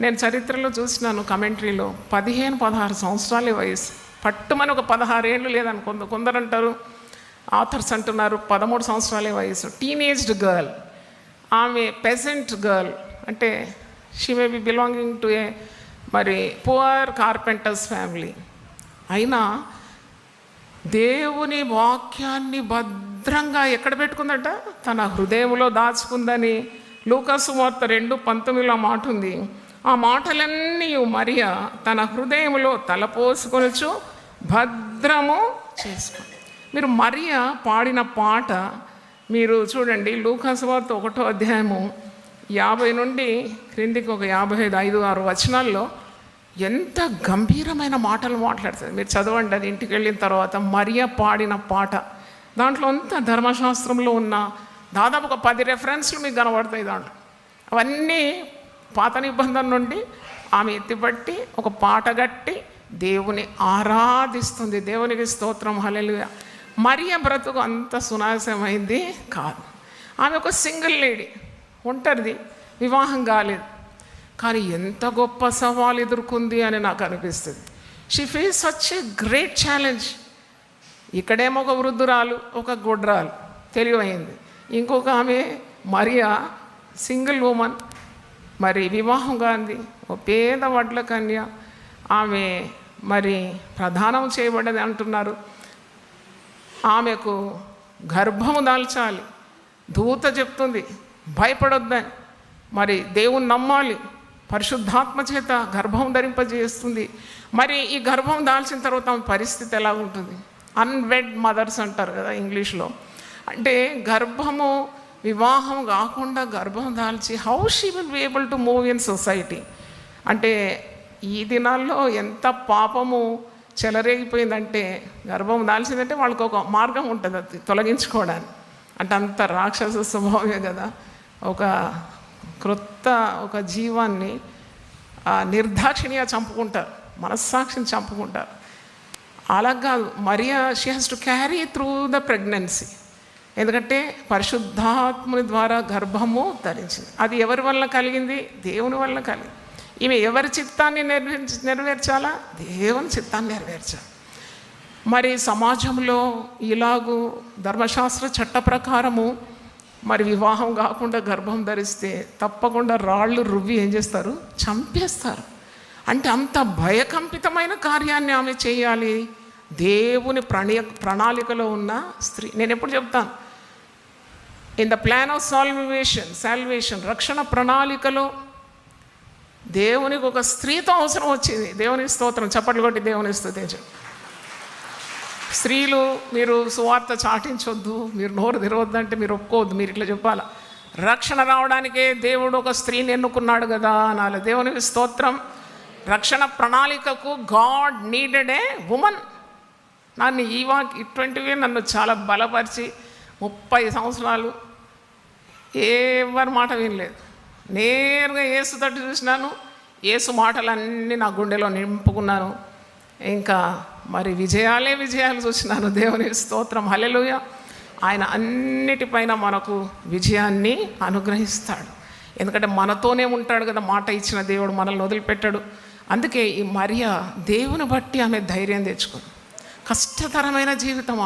నేను చరిత్రలో చూసినాను, కమెంటరీలో 15-16 సంవత్సరాలే వయసు. పట్టుమని ఒక 16 ఏళ్ళు లేదని కొందరు అంటారు, ఆథర్స్ అంటున్నారు 13 సంవత్సరాలే వయసు. Teenaged girl. ఆమె పెజెంట్ గర్ల్, అంటే she may be belonging to a మరి పువర్ కార్పెంటర్స్ ఫ్యామిలీ. అయినా దేవుని వాక్యాన్ని భద్రంగా ఎక్కడ పెట్టుకుందట? తన హృదయంలో దాచుకుందని లూకాసు వార్త 2:19 మాట ఉంది. ఆ మాటలన్నీ మరియ తన హృదయంలో తలపోసుకొనొచ్చు భద్రము చేసుకుంది. మీరు మరియ పాడిన పాట మీరు చూడండి, లూకాసు వార్త 1వ అధ్యాయము 50 నుండి క్రిందికి ఒక 55-56 వచనాల్లో ఎంత గంభీరమైన మాటలు మాట్లాడుతుంది. మీరు చదవండి, అది ఇంటికి వెళ్ళిన తర్వాత మరియ పాడిన పాట. దాంట్లో అంతా ధర్మశాస్త్రంలో ఉన్న దాదాపు ఒక 10 రెఫరెన్స్లు మీకు కనబడతాయి దాంట్లో. అవన్నీ పాత నిబంధన నుండి ఆమె ఎత్తిపట్టి ఒక పాట కట్టి దేవుని ఆరాధిస్తుంది. దేవునికి స్తోత్రం, హల్లెలూయా. మరియ బ్రతుకు అంత సునాశమైంది కాదు. ఆమె ఒక సింగిల్ లేడీ, ఒంటరిది, వివాహం కాలేదు. కానీ ఎంత గొప్ప సవాలు ఎదుర్కొంది అని నాకు అనిపిస్తుంది. She face such a great challenge. ఇక్కడేమో ఒక వృద్ధురాలు, ఒక గొడ్రాలు తెలివైంది. ఇంకొక ఆమె మరియా సింగిల్ ఉమెన్, మరి వివాహం కాంది, ఒక పేద వడ్ల కన్య. ఆమె మరి ప్రధానం చేయబడ్డది అంటున్నారు. ఆమెకు గర్భము దాల్చాలి, దూత చెప్తుంది భయపడొద్దని. మరి దేవుని నమ్మాలి, పరిశుద్ధాత్మ చేత గర్భం ధరింపజేస్తుంది. మరి ఈ గర్భం దాల్చిన తర్వాత ఆమె పరిస్థితి ఎలా ఉంటుంది? అన్వెడ్ మదర్స్ అంటారు కదా ఇంగ్లీష్లో. అంటే గర్భము వివాహం కాకుండా గర్భం దాల్చి how she will be able to move in society. అంటే ఈ దినాల్లో ఎంత పాపము చెలరేగిపోయిందంటే, గర్భం దాల్చిందంటే వాళ్ళకి ఒక మార్గం ఉంటుంది అది తొలగించుకోవడానికి. అంటే అంత రాక్షస స్వభావమే కదా. ఒక క్రొత్త ఒక జీవాన్ని నిర్దాక్షిణ్యంగా చంపుకుంటారు, మనస్సాక్షిని చంపుకుంటారు. అలాగా Mariya she has to carry through the pregnancy. ఎందుకంటే పరిశుద్ధాత్ముని ద్వారా గర్భము ధరించింది. అది ఎవరి వల్ల కలిగింది? దేవుని వల్ల కలిగింది. ఈమె ఎవరి చిత్తాన్ని నెరవేర్చాలా? దేవుని చిత్తాన్ని నెరవేర్చాలి. మరి సమాజంలో ఇలాగూ ధర్మశాస్త్ర చట్ట ప్రకారము మరి వివాహం కాకుండా గర్భం ధరిస్తే తప్పకుండా రాళ్ళు రువ్వి ఏం చేస్తారు? చంపేస్తారు. అంటే అంత భయకంపితమైన కార్యాన్ని ఆమె చేయాలి. దేవుని ప్రణాళికలో ఉన్న స్త్రీ. నేను ఎప్పుడు చెప్తాను, in the plan of salvation రక్షణ ప్రణాళికలో దేవునికి ఒక స్త్రీతో అవసరం వచ్చింది. దేవునికి స్తోత్రం, చప్పట్లు కొట్టి దేవుని స్తుతించండి. స్త్రీలు మీరు సువార్త చాటించొద్దు, మీరు నోరు తెరవద్దంటే మీరు ఒప్పుకోవద్దు. మీరు ఇట్లా చెప్పాలా, రక్షణ రావడానికే దేవుడు ఒక స్త్రీని ఎన్నుకున్నాడు కదా అనాలి. దేవునికి స్తోత్రం. రక్షణ ప్రణాళికకు గాడ్ నీడెడ్ ఏ ఉమన్. నన్ను ఇటువంటివి నన్ను చాలా బలపరిచి 30 సంవత్సరాలు ఎవరి మాట వినలేదు. నేరుగా యేసు తట్టు చూసినాను, యేసు మాటలన్నీ నా గుండెలో నింపుకున్నాను. ఇంకా మరి విజయాలు చూసినాను. దేవుని స్తోత్రం, హల్లెలూయా. ఆయన అన్నిటిపైన మనకు విజయాన్ని అనుగ్రహిస్తాడు. ఎందుకంటే మనతోనే ఉంటాడు కదా, మాట ఇచ్చిన దేవుడు మనల్ని వదిలిపెట్టాడు. అందుకే ఈ మరియ దేవుని బట్టి ఆమె ధైర్యం తెచ్చుకుంది. కష్టతరమైన జీవితం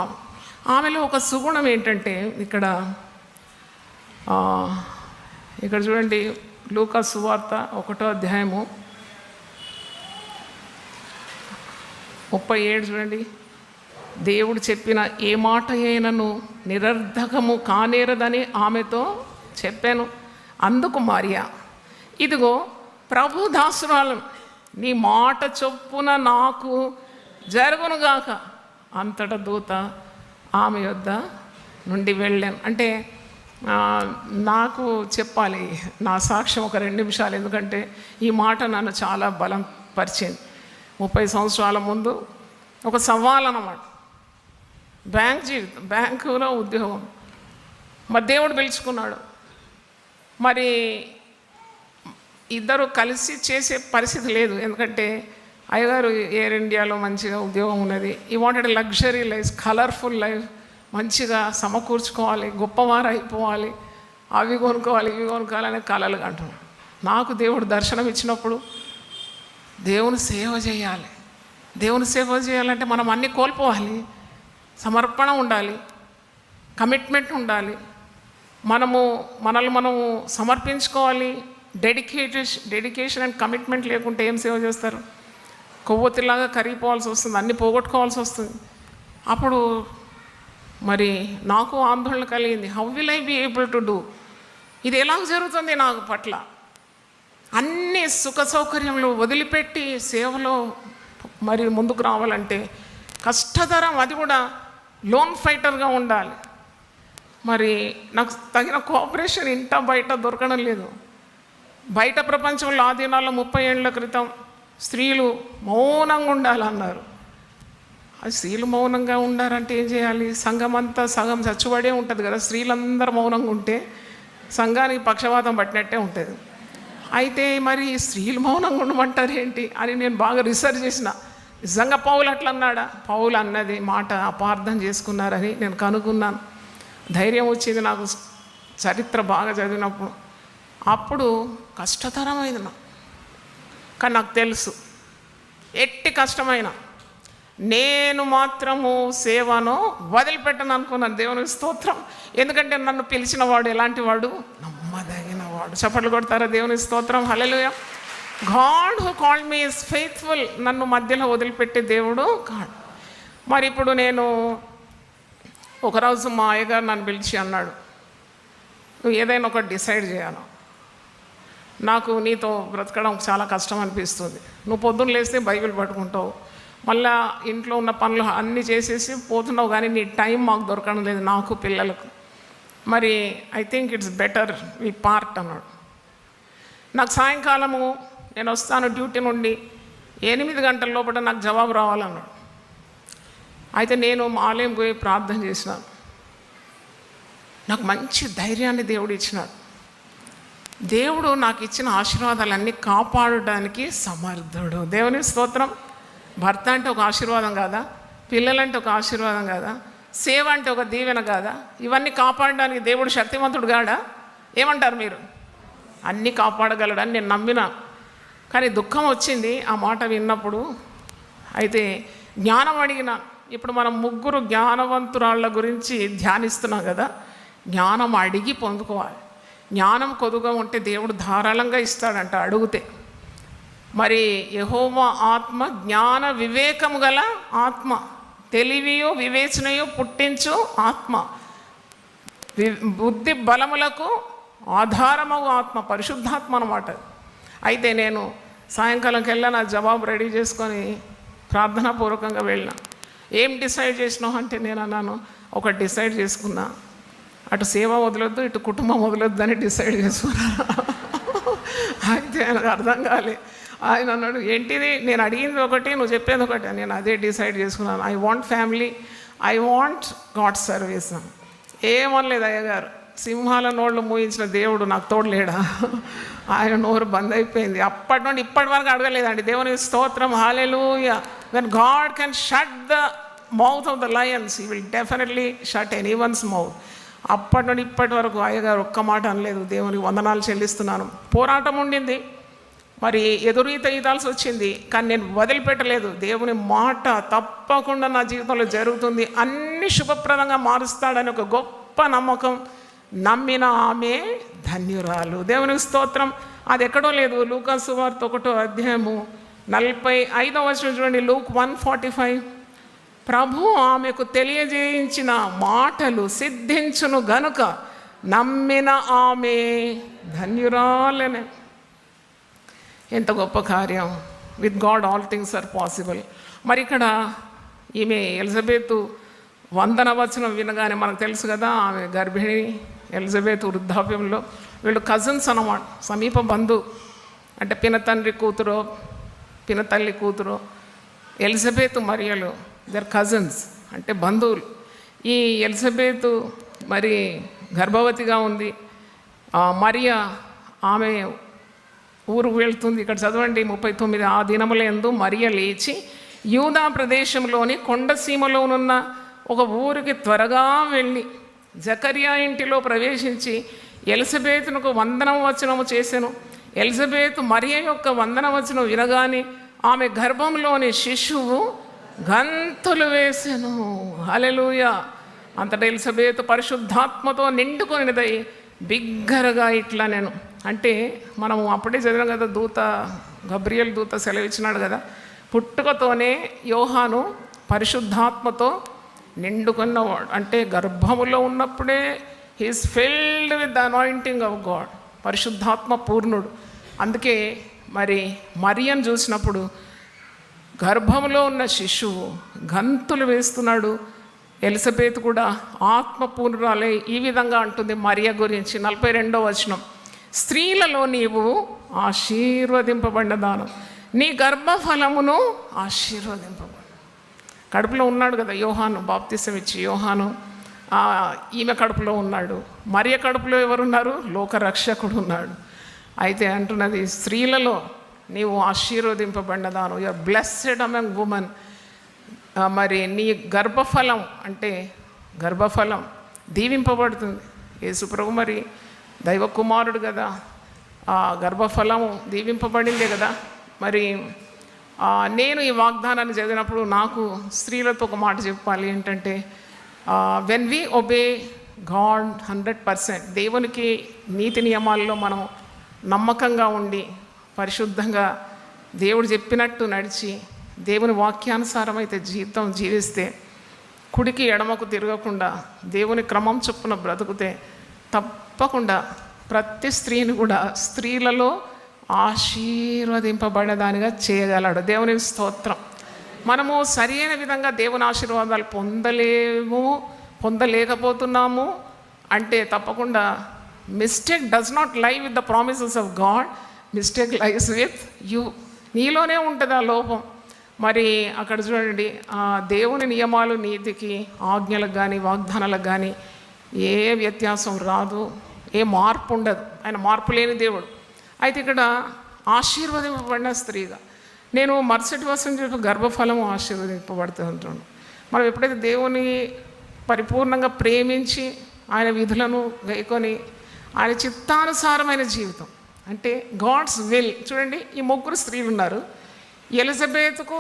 ఆమెలో ఒక సుగుణం ఏంటంటే, ఇక్కడ చూడండి, లూకా సువార్త 1వ అధ్యాయము 37 చూడండి. దేవుడు చెప్పిన ఏ మాట అయినను నిరర్ధకము కానేరదని ఆమెతో చెప్పాను. అందుకు మరియా, ఇదిగో ప్రభు దాసురాలను, నీ మాట చొప్పున నాకు జరుగునుగాక. అంతటా దూత ఆమె యొద్ద నుండి వెళ్ళాను. అంటే నాకు చెప్పాలి నా సాక్ష్యం ఒక 2 నిమిషాలు, ఎందుకంటే ఈ మాట నన్ను చాలా బలం పరిచింది. 30 సంవత్సరాల ముందు ఒక సవాల్ అన్నమాట. బ్యాంకులో ఉద్యోగం. మరి దేవుడు పిలుచుకున్నాడు. మరి ఇద్దరు కలిసి చేసే పరిస్థితి లేదు, ఎందుకంటే అయ్యగారు ఎయిర్ ఇండియాలో మంచిగా ఉద్యోగం ఉన్నది. ఈ wanted luxury life, colourful life, మంచిగా సమకూర్చుకోవాలి, గొప్పవారు అయిపోవాలి, అవి కొనుక్కోవాలి ఇవి కొనుక్కోవాలనే కలలు అంటున్నాడు. నాకు దేవుడు దర్శనం ఇచ్చినప్పుడు దేవుని సేవ చేయాలి. దేవుని సేవ చేయాలంటే మనం అన్నీ కోల్పోవాలి. సమర్పణ ఉండాలి, కమిట్మెంట్ ఉండాలి, మనల్ని మనము సమర్పించుకోవాలి. డెడికేషన్ అండ్ కమిట్మెంట్ లేకుంటే ఏం సేవ చేస్తారు? కొవ్వొత్తిలాగా కరిగిపోవాల్సి వస్తుంది, అన్నీ పోగొట్టుకోవాల్సి వస్తుంది. అప్పుడు మరి నాకు ఆందోళన కలిగింది. How will I be able to do? ఇది ఎలా జరుగుతుంది నాకు పట్ల? అన్ని సుఖ సౌకర్యములు వదిలిపెట్టి సేవలో మరి ముందుకు రావాలంటే కష్టతరం. అది కూడా లోన్ ఫైటర్గా ఉండాలి. మరి నాకు తగిన కోఆపరేషన్ ఇంట బయట దొరకడం లేదు. బయట ప్రపంచంలో ఆ దినాల్లో 30 ఏళ్ల క్రితం స్త్రీలు మౌనంగా ఉండాలన్నారు. అది స్త్రీలు మౌనంగా ఉండారంటే ఏం చేయాలి? సంఘం అంతా సగం చచ్చుబడే ఉంటుంది కదా. స్త్రీలందరూ మౌనంగా ఉంటే సంఘానికి పక్షవాతం పట్టినట్టే ఉంటుంది. అయితే మరి స్త్రీలు మౌనంగా ఉండమంటారు ఏంటి అని నేను బాగా రీసెర్చ్ చేసిన. నిజంగా పౌలు అట్లా అన్నాడా? పౌలు అన్నది మాట అపార్థం చేసుకున్నారని నేను కనుక్కున్నాను. ధైర్యం వచ్చింది నాకు చరిత్ర బాగా చదివినప్పుడు. అప్పుడు కష్టతరమైంది నాకు, కానీ నాకు తెలుసు ఎట్టి కష్టమైన నేను మాత్రము సేవను వదిలిపెట్టను అనుకున్నాను. దేవునికి స్తోత్రం. ఎందుకంటే నన్ను పిలిచిన వాడు ఎలాంటి వాడు? నమ్మదగిన వాడు. చప్పట్లు కొడతారా? దేవునికి స్తోత్రం. Hallelujah. God who called me is faithful. నన్ను మధ్యలో వదిలిపెట్టే దేవుడు కాదు. మరి ఇప్పుడు నేను ఒకరోజు మా అయ్యగారు నన్ను పిలిచి అన్నాడు, నువ్వు ఏదైనా ఒకటి డిసైడ్ చేయాలి. నాకు నీతో బ్రతకడం చాలా కష్టం అనిపిస్తుంది. నువ్వు పొద్దున్న లేస్తే బైబిల్ పట్టుకుంటావు, మళ్ళా ఇంట్లో ఉన్న పనులు అన్నీ చేసేసి పోతున్నావు, కానీ నీ టైం మాకు దొరకడం లేదు, నాకు పిల్లలకు. మరి I think it's better we part అన్నాడు. నాకు సాయంకాలము నేను వస్తాను డ్యూటీ నుండి 8 గంటల లోపల నాకు జవాబు రావాలన్నాడు. అయితే నేను మా ఆలయం పోయి ప్రార్థన చేసినాను. నాకు మంచి ధైర్యాన్ని దేవుడు ఇచ్చినాడు. దేవుడు నాకు ఇచ్చిన ఆశీర్వాదాలన్నీ కాపాడడానికి సమర్థుడు. దేవుని స్తోత్రం. భర్త అంటే ఒక ఆశీర్వాదం కాదా? పిల్లలంటే ఒక ఆశీర్వాదం కాదా? సేవ అంటే ఒక దీవెన కాదా? ఇవన్నీ కాపాడడానికి దేవుడు శక్తివంతుడు కాడా? ఏమంటారు మీరు? అన్నీ కాపాడగలడని నేను నమ్మిన. కానీ దుఃఖం వచ్చింది ఆ మాట విన్నప్పుడు. అయితే జ్ఞానం అడిగిన. ఇప్పుడు మనం 3 జ్ఞానవంతురాళ్ళ గురించి ధ్యానిస్తున్నాం కదా. జ్ఞానం అడిగి పొందుకోవాలి. జ్ఞానం కొద్దుగా ఉంటే దేవుడు ధారాళంగా ఇస్తాడంట అడిగితే. మరి యెహోవా ఆత్మ జ్ఞాన వివేకము గల ఆత్మ, తెలివియో వివేచనయో పుట్టించు ఆత్మ, బుద్ధి బలములకు ఆధారమగు ఆత్మ, పరిశుద్ధాత్మ అన్నమాట. అయితే నేను సాయంకాలంకి వెళ్ళా, నా జవాబు రెడీ చేసుకొని ప్రార్థనాపూర్వకంగా వెళ్ళిన. ఏం డిసైడ్ చేసినావు అంటే నేను అన్నాను, ఒకటి డిసైడ్ చేసుకున్నా, అటు సేవ వదలొద్దు, ఇటు కుటుంబం వదలొద్దు అని డిసైడ్ చేసుకున్నా. అయితే ఆయనకు అర్థం కాలే. ఆయన అన్నాడు, ఏంటిది? నేను అడిగింది ఒకటి, నువ్వు చెప్పేది ఒకటి. నేను అదే డిసైడ్ చేసుకున్నాను. I want family, I want God service. ఏమనలేదు అయ్యగారు. సింహాల నోళ్ళు మూయించిన దేవుడు నాకు తోడలేడా? ఆయన నోరు బంద్ అయిపోయింది. అప్పటి నుండి ఇప్పటి వరకు అడగలేదండి. దేవుని స్తోత్రం. Hallelujah. When God can shut the mouth of the lions, he will definitely shut anyone's mouth. అప్పటి నుండి ఇప్పటి వరకు అయ్యగారు ఒక్క మాట అనలేదు. దేవునికి వందనాలు చెల్లిస్తున్నాను. పోరాటం ఉండింది, మరి ఎదురీత ఈదాల్సి వచ్చింది, కానీ నేను వదిలిపెట్టలేదు. దేవుని మాట తప్పకుండా నా జీవితంలో జరుగుతుంది, అన్ని శుభప్రదంగా మారుస్తాడని ఒక గొప్ప నమ్మకం. నమ్మిన ఆమె ధన్యురాలు. దేవునికి స్తోత్రం. అది ఎక్కడో లేదు. లూకా సువార్త 1వ అధ్యాయము 45వ వచనం చూడండి. లూక్ 1:45. ప్రభు ఆమెకు తెలియజేయించిన మాటలు సిద్ధించును గనుక నమ్మిన ఆమె ధన్యురాలనే. ఎంత గొప్ప కార్యం. With God all things are possible. మరి ఇక్కడ ఈమె ఎలిజబెతు వందన వచనం వినగానే మనకు తెలుసు కదా, ఆమె గర్భిణి. ఎలిజబెత్ వృద్ధాప్యంలో. వీళ్ళు కజిన్స్ అన్నమాట, సమీప బంధువు. అంటే పినతండ్రి కూతురో పినతల్లి కూతురో. ఎలిజబెత్ మరియలు దర్ కజిన్స్, అంటే బంధువులు. ఈ ఎలిజబెత్ మరి గర్భవతిగా ఉంది. మరియా ఆమె ఊరుకు వెళ్తుంది. ఇక్కడ చదవండి 39. ఆ దినములందు మరియ లేచి యూదా ప్రదేశంలోని కొండసీమలోనున్న ఒక ఊరికి త్వరగా వెళ్ళి జకర్యా ఇంటిలో ప్రవేశించి ఎలిజబెతునకు వందనం వచనము చేసెను. ఎలిజబెత్ మరియ యొక్క వందన వచనం వినగానే ఆమె గర్భంలోని శిశువు గంతులు వేసెను. హల్లెలూయా. అంతటా ఎలిజబెత్ పరిశుద్ధాత్మతో నిండుకొనిదై బిగ్గరగా ఇట్లా నేను, అంటే మనము అప్పుడే చదివాం కదా, దూత గబ్రియల్ దూత సెలవిచ్చినాడు కదా, పుట్టుకతోనే యోహాను పరిశుద్ధాత్మతో నిండుకున్నవాడు. అంటే గర్భములో ఉన్నప్పుడే he's filled with the anointing of God. పరిశుద్ధాత్మ పూర్ణుడు. అందుకే మరి మరియను చూసినప్పుడు గర్భంలో ఉన్న శిశువు గంతులు వేస్తున్నాడు. ఎలిజబెత్ కూడా ఆత్మపూర్ణురాలే ఈ విధంగా అంటుంది మరియ గురించి. 42వ వచనం. స్త్రీలలో నీవు ఆశీర్వదింపబడిన దానం, నీ గర్భఫలమును ఆశీర్వదింపబడు. కడుపులో ఉన్నాడు కదా యోహాను, బాప్తిసం ఇచ్చి యోహాను, ఈమె కడుపులో ఉన్నాడు. మరియ కడుపులో ఎవరున్నారు? లోకరక్షకుడు ఉన్నాడు. అయితే అంటున్నది, స్త్రీలలో నీవు ఆశీర్వదింపబడినదాను, యూఆర్ బ్లెస్సెడ్ అమంగ్ ఉమెన్. మరి నీ గర్భఫలం అంటే గర్భఫలం దీవింపబడుతుంది. యేసుప్రభు మరి దైవ కుమారుడు కదా, ఆ గర్భఫలము దీవింపబడిందే కదా. మరి నేను ఈ వాగ్దానాన్ని చదివినప్పుడు నాకు స్త్రీలతో ఒక మాట చెప్పాలి ఏంటంటే, వెన్ వీ ఒబే గాడ్ 100%, దేవునికి నీతి నియమాల్లో మనం నమ్మకంగా ఉండి పరిశుద్ధంగా దేవుడు చెప్పినట్టు నడిచి దేవుని వాక్యానుసారం అయితే జీవితం జీవిస్తే, కుడికి ఎడమకు తిరగకుండా దేవుని క్రమం చొప్పున బ్రతుకుతే తప్పకుండా ప్రతి స్త్రీని కూడా స్త్రీలలో ఆశీర్వదింపబడేదానిగా చేయగలడు. దేవుని స్తోత్రం. మనము సరైన విధంగా దేవుని ఆశీర్వాదాలు పొందలేకపోతున్నాము అంటే తప్పకుండా మిస్టేక్ డస్ నాట్ లై with the promises of God, mistake lies with you. నీలోనే ఉంటుంది ఆ లోపం. మరి అక్కడ చూడండి, దేవుని నియమాలు, నీతికి, ఆజ్ఞలకు కానీ వాగ్దానాలకు కానీ ఏ వ్యత్యాసం రాదు, ఏ మార్పు ఉండదు. ఆయన మార్పు లేని దేవుడు. అయితే ఇక్కడ ఆశీర్వదింపబడిన స్త్రీగా నేను మరుసటి వర్షం చెప్పి గర్భఫలము ఆశీర్వదింపబడుతూ ఉంటాను. మనం ఎప్పుడైతే దేవుని పరిపూర్ణంగా ప్రేమించి ఆయన విధులను గైకొని ఆయన చిత్తానుసారమైన జీవితం అంటే గాడ్స్ విల్. చూడండి, ఈ ముగ్గురు స్త్రీలు ఉన్నారు. ఎలిజబెత్కు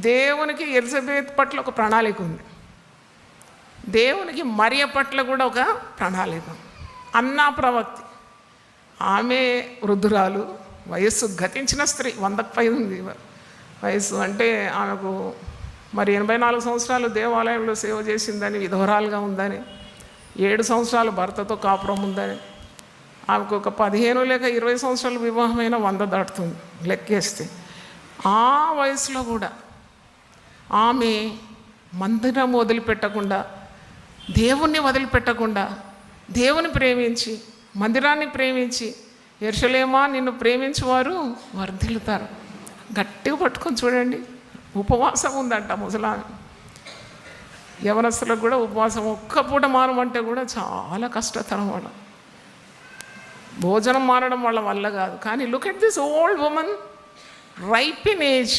దేవునికి ఎలిజబెత్ పట్ల ఒక ప్రణాళిక ఉంది, దేవునికి మరియ పట్ల కూడా ఒక ప్రణాళిక. అన్నా ప్రవక్తి, ఆమె వృద్ధురాలు, వయస్సు గతించిన స్త్రీ, 100కు పైన ఉంది వయస్సు. అంటే ఆమెకు మరి 84 సంవత్సరాలు దేవాలయంలో సేవ చేసిందని, విధవరాలుగా ఉందని, 7 సంవత్సరాలు భర్తతో కాపురం ఉందని, ఆమెకు ఒక 15 లేక 20 సంవత్సరాలు వివాహమైన 100 దాటుతుంది లెక్కేస్తే. ఆ వయసులో కూడా ఆమె మందిరం వదిలిపెట్టకుండా, దేవుణ్ణి వదిలిపెట్టకుండా, దేవుని ప్రేమించి, మందిరాన్ని ప్రేమించి, యెరూషలేమా నిన్ను ప్రేమించేవారు వర్ధిల్లుతారు. గట్టిగా పట్టుకొని చూడండి, ఉపవాసం ఉందంట ముసలామె. యవనస్తులకు కూడా ఉపవాసం, ఒక్క పూట మానమంటే కూడా చాలా కష్టతరం. వాళ్ళ భోజనం మారడం వాళ్ళ వల్ల కాదు. కానీ look at this old women, ripe in age,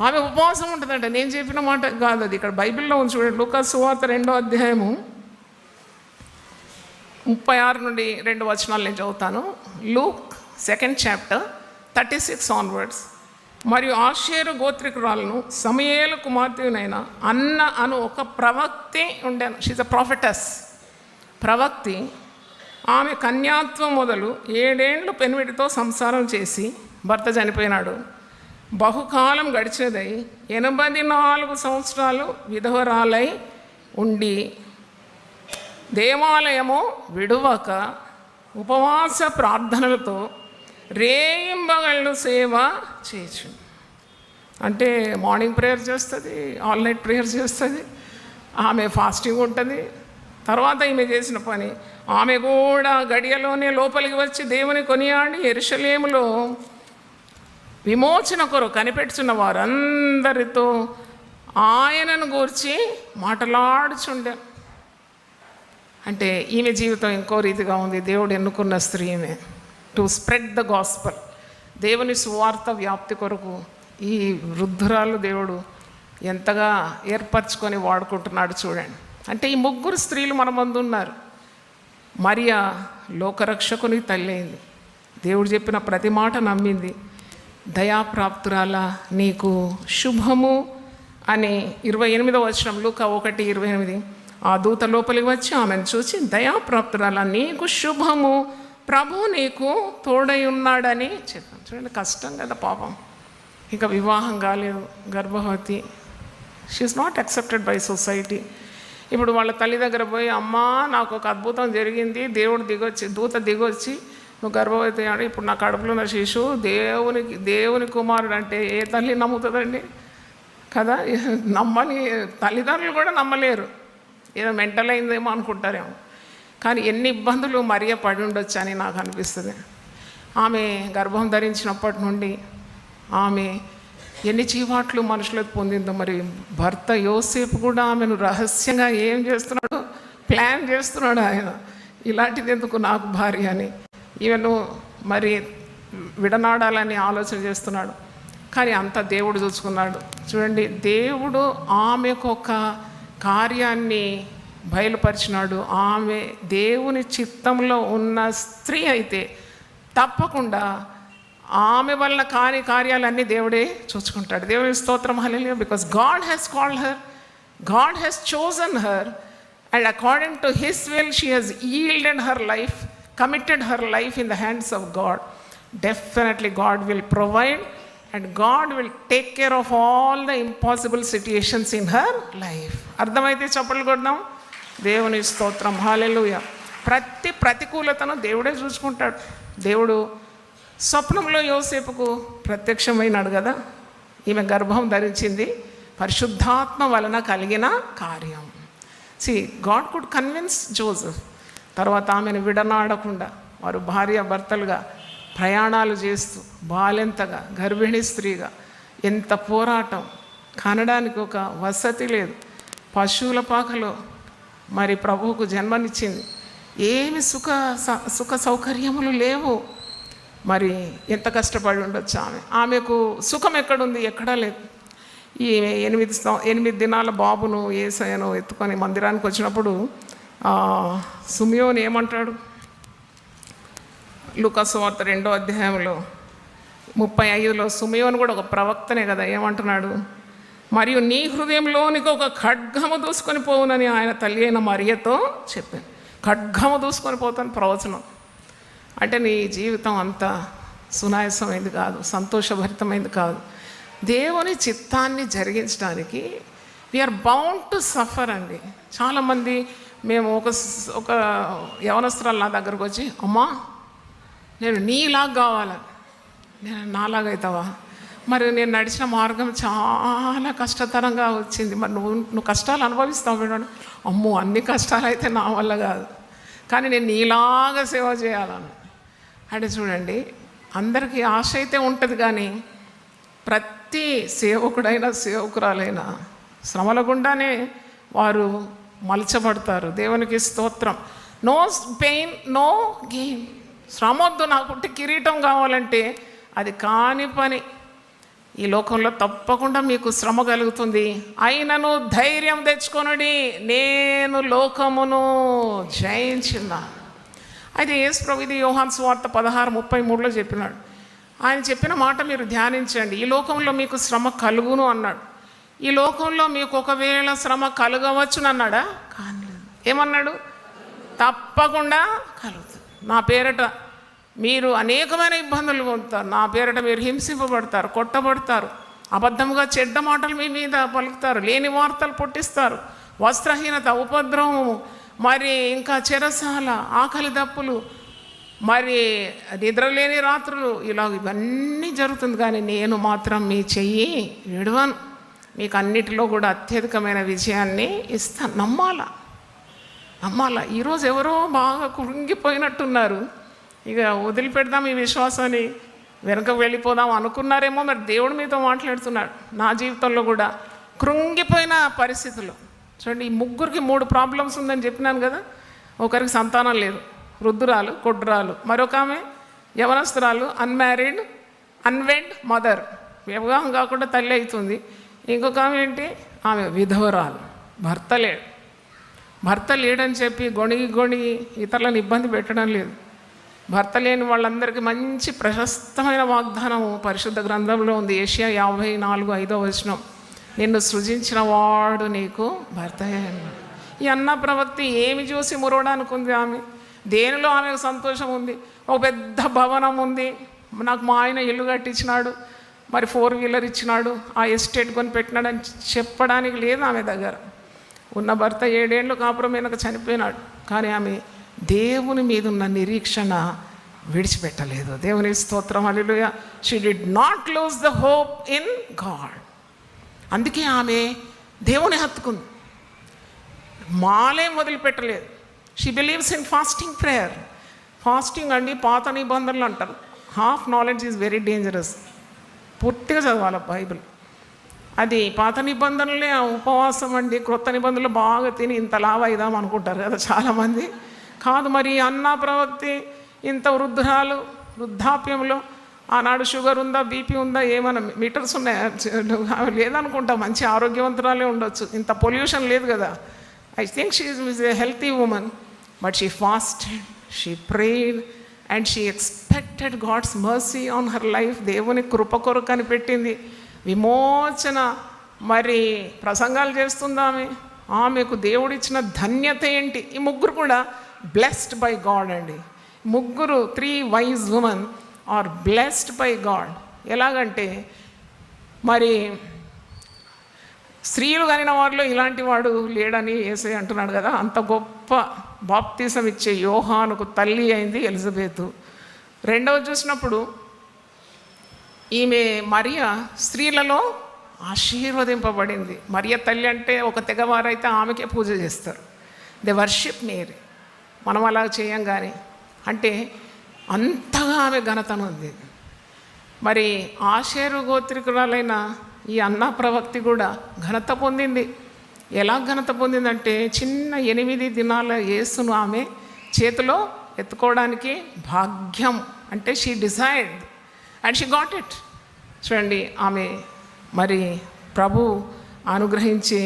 ఆమె ఉపవాసం ఉంటుందంట. నేను చెప్పిన మాట కాదు అది, ఇక్కడ బైబిల్లో ఉంది చూడండి. లూకా సువార్త 2వ అధ్యాయము 36 నుండి 2 వచనాలు నేను చదువుతాను. Luke 2nd chapter 36 onwards. మరియు ఆషేరు గోత్రికురాలను సమూయేలు కుమార్తెనైన అన్న అను ఒక ప్రవక్తి ఉండేను. షీజ్ అ ప్రాఫెటస్, ప్రవక్తి. ఆమె కన్యాత్వం మొదలు 7 ఏండ్లు పెనిమిటితో సంసారం చేసి భర్త చనిపోయినాడు. బహుకాలం గడిచేదై 84 సంవత్సరాలు విధవరాలై ఉండి దేవాలయము విడువక ఉపవాస ప్రార్థనలతో రేయింబగళ్ళు సేవ చేయొచ్చు. అంటే మార్నింగ్ ప్రేయర్ చేస్తుంది, ఆల్ నైట్ ప్రేయర్ చేస్తుంది, ఆమె ఫాస్టింగ్ ఉంటుంది. తర్వాత ఈమె చేసిన పని, ఆమె కూడా గడియలోనే లోపలికి వచ్చి దేవుని కొనియాడి యెరూషలేములో విమోచన కొరకు కనిపెట్టుచున్న వారందరితో ఆయనను గూర్చి మాట్లాడుచుండే. అంటే ఈమె జీవితం ఇంకో రీతిగా ఉంది. దేవుడు ఎన్నుకున్న స్త్రీ ఈమె, టు స్ప్రెడ్ ద గాస్పల్, దేవుని సువార్త వ్యాప్తి కొరకు ఈ వృద్ధురాలు దేవుడు ఎంతగా ఏర్పరచుకొని వాడుకుంటున్నాడు చూడండి. అంటే ఈ ముగ్గురు స్త్రీలు మన ముందు ఉన్నారు. మరియా లోకరక్షకుని తల్లి అయింది, దేవుడు చెప్పిన ప్రతి మాట నమ్మింది. దయాప్రాప్తురాల నీకు శుభము అని 28వ వచనం, లూకా 1:28. ఆ దూత లోపలికి వచ్చి ఆమెను చూసి, దయాప్రాప్తురాల నీకు శుభము, ప్రభు నీకు తోడై ఉన్నాడని చెప్పాను. చూడండి, కష్టం కదా పాపం. ఇంకా వివాహం కాలేదు, గర్భవతి, she's not accepted by society. ఇప్పుడు వాళ్ళ తల్లి దగ్గర పోయి, అమ్మా నాకు ఒక అద్భుతం జరిగింది, దేవుడు దూత దిగొచ్చి నువ్వు గర్భవతి అయ్యాడు, ఇప్పుడు నా కడుపులో ఉన్న శిశువు దేవుని కుమారుడు అంటే ఏ తల్లి నమ్ముతుందండి కదా? నమ్మని తల్లిదండ్రులు కూడా నమ్మలేరు. ఏదో మెంటల్ అయిందేమో అనుకుంటారేమో. కానీ ఎన్ని ఇబ్బందులు మరియ పడి ఉండొచ్చు అని నాకు అనిపిస్తుంది. ఆమె గర్భం ధరించినప్పటి నుండి ఆమె ఎన్ని చీవాట్లు మనుషులకు పొందిందో. మరి భర్త యోసేపు కూడా ఆమెను రహస్యంగా ఏం చేస్తున్నాడు, ప్లాన్ చేస్తున్నాడు. ఆయన ఇలాంటిది ఎందుకు నాకు భార్య అని, ఈమెను మరి విడనాడాలని ఆలోచన చేస్తున్నాడు. కానీ అంత దేవుడు చూసుకున్నాడు. చూడండి, దేవుడు ఆమెకు ఒక కార్యాన్ని బయలుపరిచినాడు. ఆమె దేవుని చిత్తంలో ఉన్న స్త్రీ అయితే తప్పకుండా ఆమె వల్ల కాని కార్యాలన్నీ దేవుడే చూసుకుంటాడు. దేవుని స్తోత్రం, hallelujah. Because God has called her, God has chosen her, and according to his will she has yielded her life, committed her life in the hands of God. Definitely God will provide and God will take care of all the impossible situations in her life. అర్థమైతే చప్పట్లు కొడదాం. దేవుని స్తోత్రం, హల్లెలూయా. ప్రతి ప్రతికూలతను దేవుడే చూసుకుంటాడు. దేవుడు స్వప్నంలో యోసేపుకు ప్రత్యక్షమైనాడు కదా. ఈమె గర్భం ధరించింది పరిశుద్ధాత్మ వలన కలిగిన కార్యం. God could convince Joseph. తర్వాత ఆమెను విడనాడకుండా వారు భార్య భర్తలుగా ప్రయాణాలు చేస్తూ బాలెంతగా గర్భిణీ స్త్రీగా ఎంత పోరాటం. కనడానికి ఒక వసతి లేదు, పశువుల పాకలో మరి ప్రభువుకు జన్మనిచ్చింది. ఏమి సుఖ సౌకర్యములు లేవు. మరి ఎంత కష్టపడి ఉండొచ్చు ఆమెకు సుఖం ఎక్కడుంది? ఎక్కడా లేదు. ఈ 8 దినాల బాబును యేసయ్యను ఎత్తుకొని మందిరానికి వచ్చినప్పుడు సిమియోను ఏమంటాడు? లూకా సువార్త 2వ అధ్యాయంలో 35లో సిమియోను కూడా ఒక ప్రవక్తనే కదా. ఏమంటున్నాడు? మరియు నీ హృదయంలోనికి ఒక ఖడ్గము దూసుకొని పోవునని ఆయన తల్లి అయిన మరియతో చెప్పాను. ఖడ్గము దూసుకొని పోతాను ప్రవచనం. అంటే నీ జీవితం అంత సునాయాసమైంది కాదు, సంతోషభరితమైంది కాదు. దేవుని చిత్తాన్ని జరిగించడానికి వీఆర్ బౌండ్ టు సఫర్ అండి. చాలామంది మేము ఒక యవనస్తురాలు నా దగ్గరకు వచ్చి, అమ్మా నేను నీలాగా కావాలని. నేను నాలాగైతావా? మరి నేను నడిచిన మార్గం చాలా కష్టతరంగా వచ్చింది. మరి నువ్వు కష్టాలు అనుభవిస్తావు మేడం. అమ్మో, అన్ని కష్టాలు అయితే నా వల్ల కాదు, కానీ నేను నీలాగా సేవ చేయాలను. అంటే చూడండి, అందరికీ ఆశ అయితే ఉంటుంది, కానీ ప్రతి సేవకుడైనా సేవకురాలైనా శ్రమల గుండానే వారు మలచబడతారు. దేవునికి స్తోత్రం. No pain no gain. శ్రమొద్దు, నాకు కిరీటం కావాలంటే అది కాని పని. ఈ లోకంలో తప్పకుండా మీకు శ్రమ కలుగుతుంది. అయినను ధైర్యం తెచ్చుకొనుడి, నేను లోకమును జయించిన. అయితే యేసు ప్రభు ఇది యోహాను సువార్త 16:33లో చెప్పినాడు. ఆయన చెప్పిన మాట మీరు ధ్యానించండి. ఈ లోకంలో మీకు శ్రమ కలుగును అన్నాడు. ఈ లోకంలో మీకు ఒకవేళ శ్రమ కలగవచ్చును అన్నాడా? కానీ ఏమన్నాడు? తప్పకుండా కలుగుతుంది. నా పేరట మీరు అనేకమైన ఇబ్బందులు పొందుతారు, నా పేరట మీరు హింసింపబడతారు, కొట్టబడతారు, అబద్ధముగా చెడ్డ మాటలు మీ మీద పలుకుతారు, లేని వార్తలు పుట్టిస్తారు, వస్త్రహీనత, ఉపద్రవము, మరి ఇంకా చెరసాల, ఆకలి దప్పులు, మరి నిద్రలేని రాత్రులు, ఇలా ఇవన్నీ జరుగుతుంది. కానీ నేను మాత్రం మీ చెయ్యి విడవను, మీకు అన్నిటిలో కూడా అత్యధికమైన విజయాన్ని ఇస్తాను. నమ్మాలా. ఈరోజు ఎవరో బాగా కృంగిపోయినట్టున్నారు. ఇక వదిలిపెడదాం ఈ విశ్వాసాన్ని, వెనక వెళ్ళిపోదాం అనుకున్నారేమో. మరి దేవుడు మీతో మాట్లాడుతున్నాడు. నా జీవితంలో కూడా కృంగిపోయిన పరిస్థితులు చూడండి. ఈ ముగ్గురికి 3 ప్రాబ్లమ్స్ ఉందని చెప్పినాను కదా. ఒకరికి సంతానం లేదు, వృద్ధురాలు, కొడ్రాలు. మరొక ఆమె యవనస్తురాలు, అన్వెడ్ మదర్, వివాహం కాకుండా తల్లి అవుతుంది. ఇంకొక ఆమె ఏంటి? ఆమె విధవరాలు, భర్త లేడని చెప్పి గొణిగి ఇతరులను ఇబ్బంది పెట్టడం లేదు. భర్త లేని వాళ్ళందరికీ మంచి ప్రశస్తమైన వాగ్దానం పరిశుద్ధ గ్రంథంలో ఉంది. ఏషియా 54:5 నిన్ను సృజించిన వాడు నీకు భర్తయే అన్నాడు. ఈ అన్న ప్రవక్తి ఏమి చూసి మురవడానికి ఉంది? ఆమె దేనిలో ఆమెకు సంతోషం ఉంది? ఒక పెద్ద భవనం ఉంది, నాకు మా ఆయన ఇల్లు కట్టించినాడు, మరి 4 వీలర్ ఇచ్చినాడు, ఆ ఎస్టేట్ కొని పెట్టినాడు అని చెప్పడానికి లేదు ఆమె దగ్గర. ఉన్న భర్త 7 ఏళ్ళు కాపురమైనాక చనిపోయినాడు, కానీ ఆమె దేవుని మీద ఉన్న నిరీక్షణ విడిచిపెట్టలేదు. దేవుని స్తోత్రం, hallelujah. She did not lose the hope in God. అందుకే ఆమె దేవుని హత్తుకుంది, మాలే వదిలిపెట్టలేదు. She believes in fasting prayer. Fasting అండి పాత నిబంధనలు అంటారు, half knowledge is very dangerous. పూర్తిగా చదవాలి బైబిల్. అది పాత నిబంధనలే ఉపవాసం అండి, క్రొత్త నిబంధనలు బాగా తిని ఇంత లావు అయిదాం అనుకుంటారు కదా చాలామంది. కాదు, మరి అన్నా ప్రవక్తి ఇంత వృద్ధాప్యంలో, ఆనాడు షుగర్ ఉందా, బీపీ ఉందా, ఏమైనా మీటర్స్ ఉన్నాయా, లేదనుకుంటా, మంచి ఆరోగ్యవంతురాలే ఉండొచ్చు, ఇంత పొల్యూషన్ లేదు కదా. I think she is a healthy woman, but she fasted, she prayed and she expected God's mercy on her life. దేవుని కృప కొరకు కనిపెట్టింది, విమోచన మరి ప్రసంగాలు చేస్తుందామె. ఆమెకు దేవుడిచ్చిన ధన్యత ఏంటి? ఈ ముగ్గురు కూడా బ్లెస్డ్ బై గాడ్ అండి. ముగ్గురు 3 wise women are blessed by God. ఎలాగంటే మరి స్త్రీలు కనిన వారిలో ఇలాంటి వాడు లేడని యేసయ్య అంటున్నాడు కదా. అంత గొప్ప బాప్తిసం ఇచ్చే యోహానుకు తల్లి అయింది ఎలిజబెతు. రెండవది చూసినప్పుడు ఈమె మరియ స్త్రీలలో ఆశీర్వదింపబడింది. మరియ తల్లి అంటే ఒక తెగవారైతే ఆమెకే పూజ చేస్తారు, దే వర్షిప్ మేరీ. మనం అలా చేయం కానీ, అంటే అంతగా ఆమె ఘనతను ఉంది. మరి ఆషేరు గోత్రికురాలైన ఈ అన్నా ప్రవక్తి కూడా ఘనత పొందింది. ఎలా ఘనత పొందిందంటే, చిన్న 8 దినాల యేసును ఆమె చేతిలో ఎత్తుకోవడానికి భాగ్యం, అంటే she decide and she got it. చూడండి, ఆమె మరి ప్రభు అనుగ్రహించే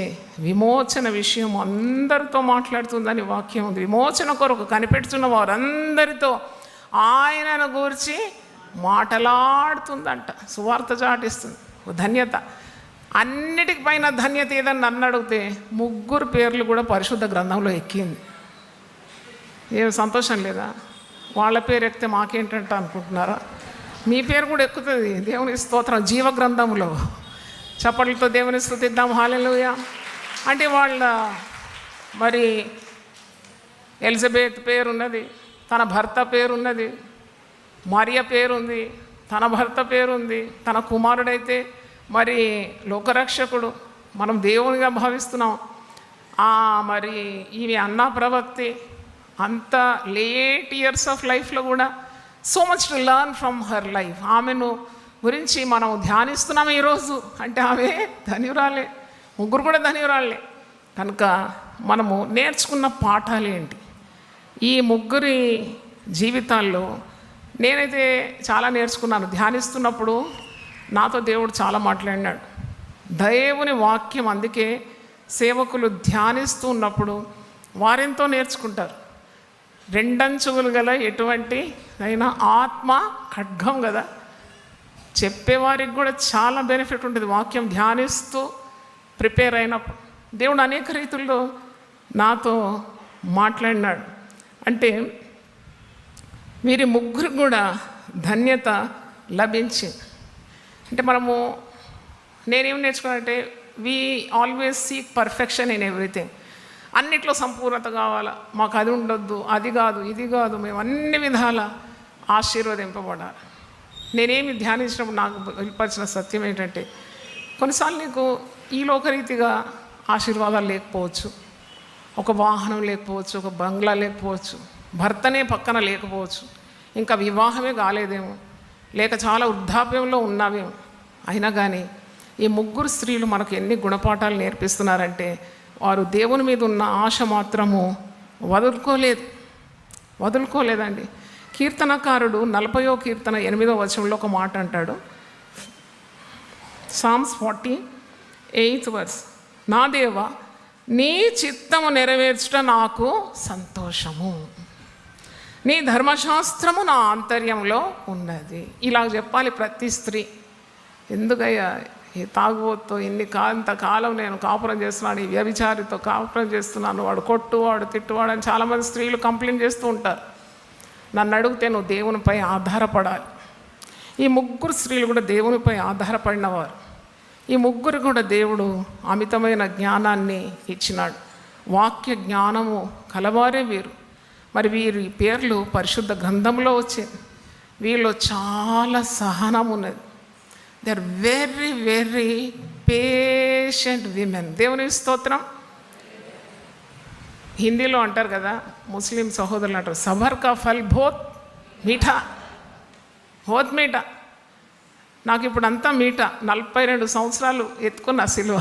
విమోచన విషయం అందరితో మాట్లాడుతుందని వాక్యం ఉంది. విమోచన కొరకు కనిపెడుతున్న వారందరితో ఆయనను గూర్చి మాటలాడుతుందంట, సువార్త చాటిస్తుంది. ధన్యత, అన్నిటికి పైన ధన్యత ఏదని నన్ను అడిగితే 3 పేర్లు కూడా పరిశుద్ధ గ్రంథంలో ఎక్కింది. ఏం సంతోషం లేదా? వాళ్ళ పేరు ఎక్కితే మాకేంటంట అనుకుంటున్నారా? మీ పేరు కూడా ఎక్కుతుంది దేవుని స్తోత్రం జీవ గ్రంథంలో. చప్పట్లతో దేవుని స్తుతిద్దాం, హల్లెలూయా. అంటే వాళ్ళ మరి ఎలిజబెత్ పేరున్నది, తన భర్త పేరున్నది, మరియ పేరుంది, తన భర్త పేరుంది, తన కుమారుడైతే మరి లోకరక్షకుడు, మనం దేవునిగా భావిస్తున్నాం. మరి ఈమె అన్నా ప్రవక్తి అంత లేట్ ఇయర్స్ ఆఫ్ లైఫ్లో కూడా so much to learn from her life. ఆమెను గురించి మనం ధ్యానిస్తున్నాము ఈరోజు. అంటే ఆమె ధన్యురాలే, ముగ్గురు కూడా ధన్యురాలే. కనుక మనము నేర్చుకున్న పాఠాలు ఏంటి? ఈ ముగ్గురి జీవితాల్లో నేనైతే చాలా నేర్చుకున్నాను. ధ్యానిస్తున్నప్పుడు నాతో దేవుడు చాలా మాట్లాడినాడు. దేవుని వాక్యం, అందుకే సేవకులు ధ్యానిస్తూ ఉన్నప్పుడు వారెంతో నేర్చుకుంటారు. 2 అంచులు గల ఎటువంటి అయినా ఆత్మ ఖడ్గం కదా, చెప్పేవారికి కూడా చాలా బెనిఫిట్ ఉంటుంది వాక్యం ధ్యానిస్తూ ప్రిపేర్ అయినప్పుడు. దేవుడు అనేక రీతుల్లో నాతో మాట్లాడినాడు. అంటే వీరి ముగ్గురు కూడా ధన్యత లభించింది. అంటే నేనేం నేర్చుకున్నానంటే, we always seek perfection in everything. అన్నిట్లో సంపూర్ణత కావాలా, మాకు అది ఉండొద్దు, అది కాదు, ఇది కాదు, మేము అన్ని విధాల ఆశీర్వదింపబడాలి. నేనేమి ధ్యానించినప్పుడు నాకు వెళ్ళిపరిచిన సత్యం ఏంటంటే, కొన్నిసార్లు నీకు ఈ లోకరీతిగా ఆశీర్వాదాలు లేకపోవచ్చు, ఒక వాహనం లేకపోవచ్చు, ఒక బంగ్లా లేకపోవచ్చు, భర్తనే పక్కన లేకపోవచ్చు, ఇంకా వివాహమే కాలేదేమో, లేక చాలా వృద్ధాప్యంలో ఉన్నావేమో. అయినా కానీ ఈ ముగ్గురు స్త్రీలు మనకు ఎన్ని గుణపాఠాలు నేర్పిస్తున్నారంటే, వారు దేవుని మీద ఉన్న ఆశ మాత్రము వదులుకోలేదండి. కీర్తనకారుడు 40వ కీర్తన 8వ వచనంలో ఒక మాట అంటాడు. Psalms 48th verse, నా దేవా నీ చిత్తము నెరవేర్చుట నాకు సంతోషము, నీ ధర్మశాస్త్రము నా ఆంతర్యంలో ఉన్నది. ఇలా చెప్పాలి ప్రతి స్త్రీ. ఎందుకయ్యా ఈ తాగుబోతో ఇంతకాలం నేను కాపురం చేస్తున్నాను, ఈ వ్యభిచారితో కాపురం చేస్తున్నాను, వాడు కొట్టు, వాడు తిట్టువాడు అని చాలామంది స్త్రీలు కంప్లైంట్ చేస్తూ ఉంటారు. నన్ను అడిగితే నువ్వు దేవునిపై ఆధారపడాలి. ఈ ముగ్గురు స్త్రీలు కూడా దేవునిపై ఆధారపడినవారు. ఈ ముగ్గురు కూడా దేవుడు అమితమైన జ్ఞానాన్ని ఇచ్చినాడు. వాక్య జ్ఞానము కలవారే వీరు. మరి వీరి పేర్లు పరిశుద్ధ గ్రంథంలో వచ్చింది. వీళ్ళు చాలా సహనం ఉన్నది. They are very very patient women. దేవుని స్తోత్రం. హిందీలో అంటారు కదా, ముస్లిం సహోదరులు అంటారు, సబర్ కా ఫల్ బహుత్ మీఠా. హోత్ మీట. నాకు ఇప్పుడు అంతా మీట. 42 సంవత్సరాలు ఎత్తుకున్న సిలువ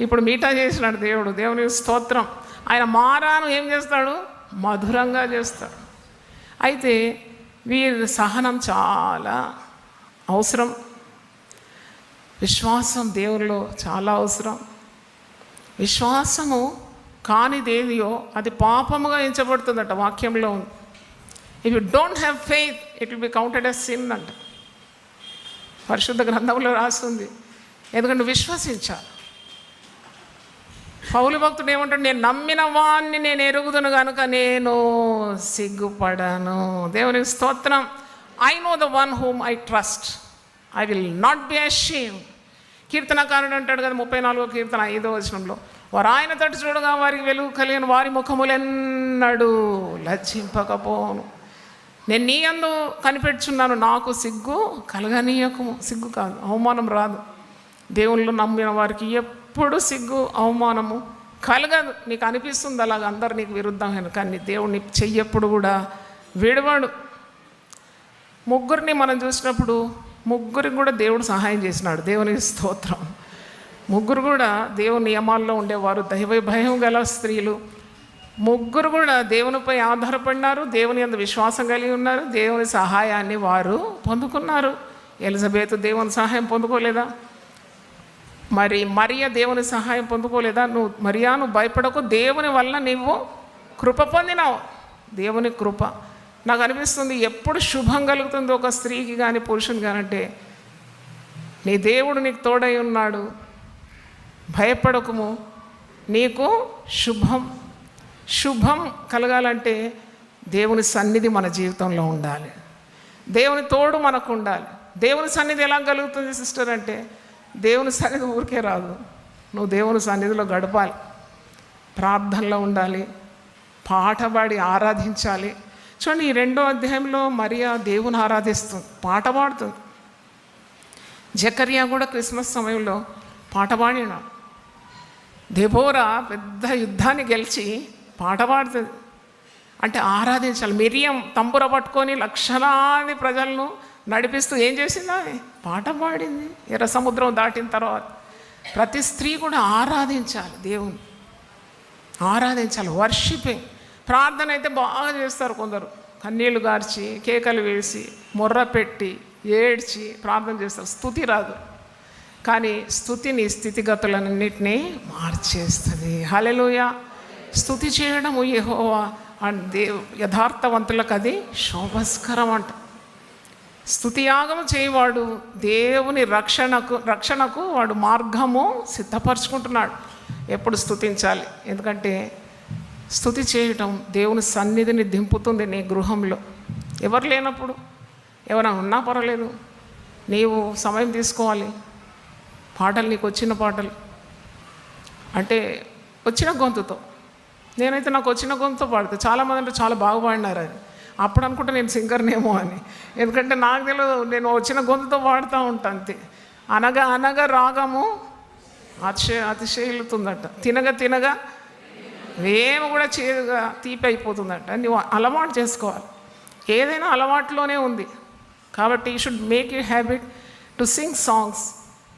ఇప్పుడు మీటా చేసినాడు దేవుడు. దేవుని స్తోత్రం. ఆయన మారాను ఏం చేస్తాడు? మధురంగా చేస్తాడు. అయితే వీరి సహనం చాలా అవసరం. విశ్వాసం దేవునిలో చాలా అవసరం. విశ్వాసము కానిదేదియో అది పాపముగా ఎంచబడుతుందట, వాక్యంలో ఉంది. If you don't have faith it will be counted as sin అంట, పరిశుద్ధ గ్రంథంలో రాస్తుంది. ఎందుకంటే విశ్వసించాలి. పౌలు భక్తుడు ఏమంటాడు? నేను నమ్మిన వాణ్ణి నేను ఎరుగుదును కనుక నేను సిగ్గుపడను. దేవునికి స్తోత్రం. I know the one whom I trust, I will not be ashamed. కీర్తనకారుడు అంటాడు కదా 34వ కీర్తన 5వ వచనంలో, వారు ఆయన తట్టు చూడగా వారికి వెలుగు కలిగిన వారి ముఖములెన్నడూ లజ్జింపకపోను. నేను నీ యందు కనిపెట్టుచున్నాను, నాకు సిగ్గు కలగనీయకము. సిగ్గు కాదు, అవమానం రాదు. దేవుళ్ళు నమ్మిన వారికి ఎప్పుడు సిగ్గు అవమానము కలగదు. నీకు అనిపిస్తుంది అలాగ అందరు నీకు విరుద్ధమైన, కానీ దేవుడిని చెయ్యప్పుడు కూడా విడవాడు. ముగ్గురిని మనం చూసినప్పుడు ముగ్గురికి కూడా దేవుడు సహాయం చేసినాడు. దేవునికి స్తోత్రం. ముగ్గురు కూడా దేవుని నియమాల్లో ఉండేవారు, దైవ భయం గల స్త్రీలు. ముగ్గురు కూడా దేవునిపై ఆధారపడినారు, దేవుని యందు విశ్వాసం కలిగి ఉన్నారు, దేవుని సహాయాన్ని వారు పొందుకున్నారు. ఎలిజబెత్ దేవుని సహాయం పొందుకోలేదా? మరి మరియ దేవుని సహాయం పొందుకోలేదా? నువ్వు భయపడకు, దేవుని వల్ల నీవు కృప పొందినావు. దేవుని కృప. నాకు అనిపిస్తుంది ఎప్పుడు శుభం కలుగుతుంది ఒక స్త్రీకి కానీ పురుషుని కానంటే, నీ దేవుడు నీకు తోడై ఉన్నాడు, భయపడకుము, నీకు శుభం కలగాలంటే దేవుని సన్నిధి మన జీవితంలో ఉండాలి, దేవుని తోడు మనకు ఉండాలి. దేవుని సన్నిధి ఎలా కలుగుతుంది సిస్టర్ అంటే, దేవుని సన్నిధి ఊరికే రాదు. నువ్వు దేవుని సన్నిధిలో గడపాలి, ప్రార్థనలో ఉండాలి, పాట పాడి ఆరాధించాలి. చూడండి, ఈ 2వ అధ్యాయంలో మరియా దేవుని ఆరాధిస్తుంది, పాట పాడుతుంది. జకర్యా కూడా క్రిస్మస్ సమయంలో పాట పాడినాడు. దెబోరా పెద్ద యుద్ధాన్ని గెలిచి పాట పాడుతుంది. అంటే ఆరాధించాలి. మిరియం తంబుర పట్టుకొని లక్షలాది ప్రజలను నడిపిస్తూ ఏం చేసిందా? పాట పాడింది. ఎర్ర సముద్రం దాటిన తర్వాత ప్రతి స్త్రీ కూడా ఆరాధించాలి, దేవుని ఆరాధించాలి. వర్షిపింగ్. ప్రార్థన అయితే బాగా చేస్తారు కొందరు, కన్నీళ్లు గార్చి కేకలు వేసి మొర్ర పెట్టి ఏడ్చి ప్రార్థన చేస్తారు. స్తుతి రాదు, కానీ స్తుతి నీ స్థితిగతులన్నింటినీ మార్చేస్తుంది. హల్లెలూయా. స్తుతి చేయడము యెహోవా యథార్థవంతులకు అది శోభస్కరం అంట. స్తుతియాగము చేయవాడు దేవుని రక్షణకు వాడు మార్గము సిద్ధపరచుకుంటున్నాడు. ఎప్పుడు స్తుతించాలి, ఎందుకంటే స్తుతి చేయటం దేవుని సన్నిధిని దింపుతుంది నీ గృహంలో. ఎవరు లేనప్పుడు, ఎవరైనా ఉన్నా పర్వాలేదు, నీవు సమయం తీసుకోవాలి. పాటలు, నీకు వచ్చిన పాటలు అంటే వచ్చిన గొంతుతో. నేనైతే నాకు వచ్చిన గొంతుతో పాడుతా. చాలామంది అంటే చాలా బాగా పాడినారు అని. అప్పుడు అనుకుంటే నేను సింగర్నేమో అని, ఎందుకంటే నాకు తెలియదు, నేను వచ్చిన గొంతుతో పాడుతూ ఉంటాను అంతే. అనగా అనగా రాగము అతిశయిల్లుతుందట, తినగా ఏమి కూడా చేదుగా తీపి అయిపోతుందట. నువ్వు అలవాటు చేసుకోవాలి. ఏదైనా అలవాటులోనే ఉంది. కాబట్టి you should make you habit to sing songs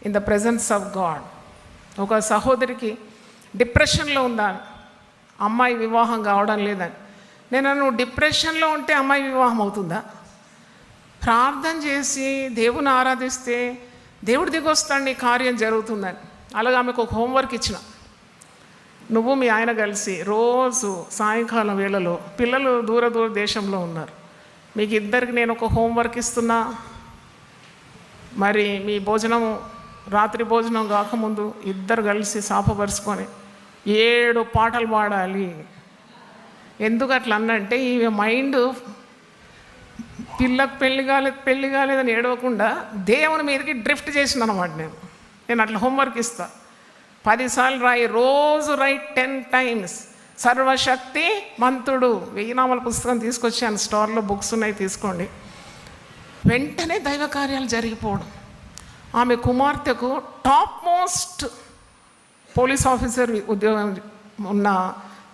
in the presence of God. ఒక సహోదరికి డిప్రెషన్లో ఉందా, అమ్మాయి వివాహం కావడం లేదని. నువ్వు డిప్రెషన్లో ఉంటే అమ్మాయి వివాహం అవుతుందా? ప్రార్థన చేసి దేవుని ఆరాధిస్తే దేవుడు దిగొస్తాడు, నీ కార్యం జరుగుతుందని. అలాగే ఆమెకు ఒక హోంవర్క్ ఇచ్చిన, నువ్వు మీ ఆయన కలిసి రోజు సాయంకాలం వేళలో, పిల్లలు దూర దేశంలో ఉన్నారు, మీకు ఇద్దరికి నేను ఒక హోంవర్క్ ఇస్తున్నా, మరి మీ భోజనము రాత్రి భోజనం కాకముందు ఇద్దరు కలిసి సాపపరుచుకొని 7 పాటలు పాడాలి. ఎందుకు అట్లా అన్నంటే, ఈ మైండ్ పిల్లకు పెళ్ళి కాలేదని ఏడవకుండా దేవుని మీదకి డ్రిఫ్ట్ చేసిన అనమాట. నేను అట్లా హోంవర్క్ ఇస్తాను. 10 సార్లు రాయి, రోజు రైట్ 10 times. సర్వశక్తి మంతుడు 1000 నామాల పుస్తకం తీసుకొచ్చాను, స్టోర్లో బుక్స్ ఉన్నాయి, తీసుకోండి. వెంటనే దైవ కార్యాలు జరిగిపోవడం. ఆమె కుమార్తెకు టాప్ మోస్ట్ పోలీస్ ఆఫీసర్ ఉద్యోగం ఉన్న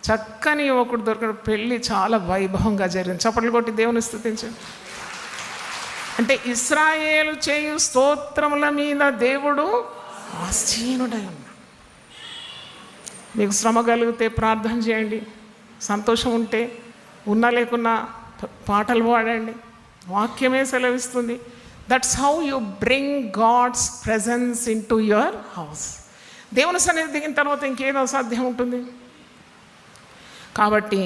చక్కని యువకుడు దొరకడం, పెళ్ళి చాలా వైభవంగా జరిగింది. చప్పట్లు కొట్టి దేవుని స్తుతించండి. అంటే అంటే ఇశ్రాయేలు చేయు స్తోత్రముల మీద దేవుడు ఆసీనుడై ఉన్నాడు. మీకు శ్రమ కలిగితే ప్రార్థన చేయండి, సంతోషం ఉంటే ఉన్నా లేకున్నా పాటలు పాడండి. వాక్యమే సెలవిస్తుంది. That's how you bring God's presence in to your house. దేవుని సన్నిధి దిగిన తర్వాత ఇంకేదో అసాధ్యం ఉంటుంది. కాబట్టి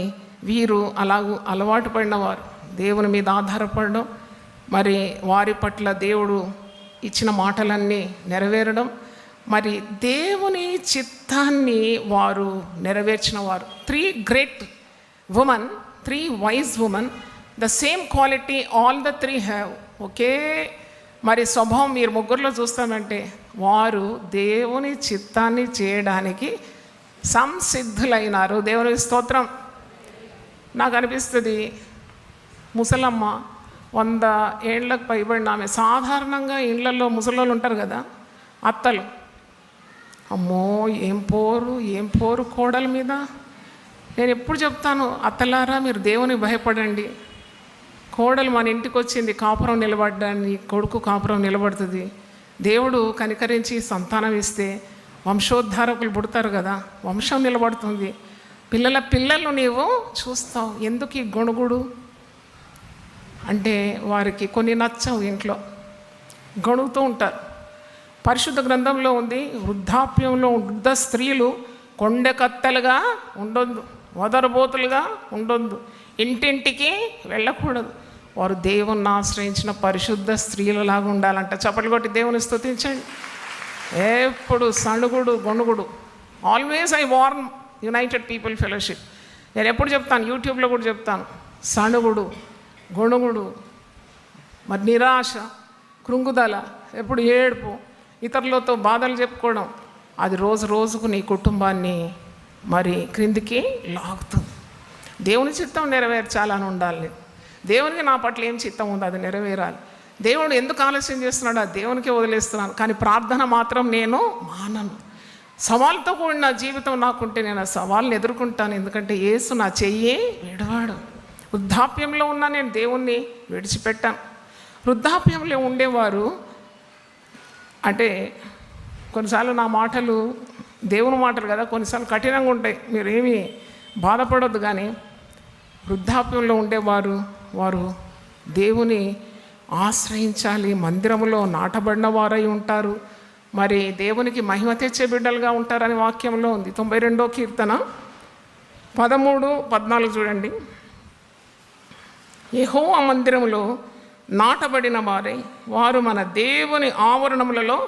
వీరు అలాగూ అలవాటు పడినవారు, దేవుని మీద ఆధారపడడం, మరి వారి పట్ల దేవుడు ఇచ్చిన మాటలన్నీ నెరవేరడం, మరి దేవుని చిత్తాన్ని వారు నెరవేర్చిన వారు. 3 great women, 3 wise women, the same quality all the 3 have. ఒకే మరి స్వభావం మీరు ముగ్గురులో చూస్తామంటే వారు దేవుని చిత్తాన్ని చేయడానికి సంసిద్ధులైనారు. దేవుని స్తోత్రం. నాకు అనిపిస్తుంది ముసలమ్మ 100 ఏళ్ళకు పైబడిన ఆమె. సాధారణంగా ఇళ్లలో ముసలోళ్ళు ఉంటారు కదా, అత్తలు. అమ్మో ఏం పోరు కోడల మీద. నేను ఎప్పుడు చెప్తాను, అత్తలారా మీరు దేవుని భయపడండి. కోడలు మన ఇంటికి వచ్చింది కాపురం నిలబడ్డాన్ని, కొడుకు కాపురం నిలబడుతుంది. దేవుడు కనికరించి సంతానం ఇస్తే వంశోద్ధారకులు పుడతారు కదా, వంశం నిలబడుతుంది. పిల్లలు నీవు చూస్తావు. ఎందుకు ఈ గొణుగుడు అంటే వారికి కొన్ని నచ్చవు, ఇంట్లో గొణుగుతూ ఉంటారు. పరిశుద్ధ గ్రంథంలో ఉంది, వృద్ధాప్యంలో వృద్ధ స్త్రీలు కొండెకత్తలుగా ఉండొద్దు, వదరబోతులుగా ఉండొద్దు, ఇంటింటికి వెళ్ళకూడదు. వారు దేవుణ్ణి ఆశ్రయించిన పరిశుద్ధ స్త్రీలలాగా ఉండాలంట. చప్పట్లు కొట్టి దేవుని స్తుతించండి. ఎప్పుడు సణుగుడు గొణుగుడు. Always I warn united people fellowship. నేను ఎప్పుడు చెప్తాను, యూట్యూబ్లో కూడా చెప్తాను, సణుగుడు గొణుగుడు, మరి నిరాశ, కృంగుదల, ఎప్పుడు ఏడుపు, ఇతరులతో బాధలు చెప్పుకోవడం, అది రోజు రోజుకు నీ కుటుంబాన్ని మరి క్రిందికి లాగుతుంది. దేవుని చిత్తం నెరవేర్చాలని ఉండాలి. దేవునికి నా పట్ల ఏం చిత్తం ఉందో అది నెరవేరాలి. దేవుడు ఎందుకు ఆలస్యం చేస్తున్నాడు, ఆ దేవునికే వదిలేస్తున్నాను. కానీ ప్రార్థన మాత్రం నేను మానను. సవాల్తో కూడిన జీవితం నాకుంటే నేను ఆ సవాల్ని ఎదుర్కొంటాను. ఎందుకంటే యేసు నా చెయ్యి విడవాడు. వృద్ధాప్యంలో ఉన్నా నేను దేవుణ్ణి విడిచిపెట్టాను. వృద్ధాప్యంలో ఉండేవారు అంటే కొన్నిసార్లు నా మాటలు దేవుని మాటలు కదా, కొన్నిసార్లు కఠినంగా ఉంటాయి. మీరేమీ బాధపడొద్దు. కానీ వృద్ధాప్యంలో ఉండేవారు వారు దేవుని ఆశ్రయించాలి. మందిరములో నాటబడిన వారై ఉంటారు. మరి దేవునికి మహిమ తెచ్చే బిడ్డలుగా ఉంటారని వాక్యంలో ఉంది. 92వ కీర్తన 13, 14 చూడండి. యెహోవా మందిరములో నాటబడిన వారై వారు మన దేవుని ఆవరణములలో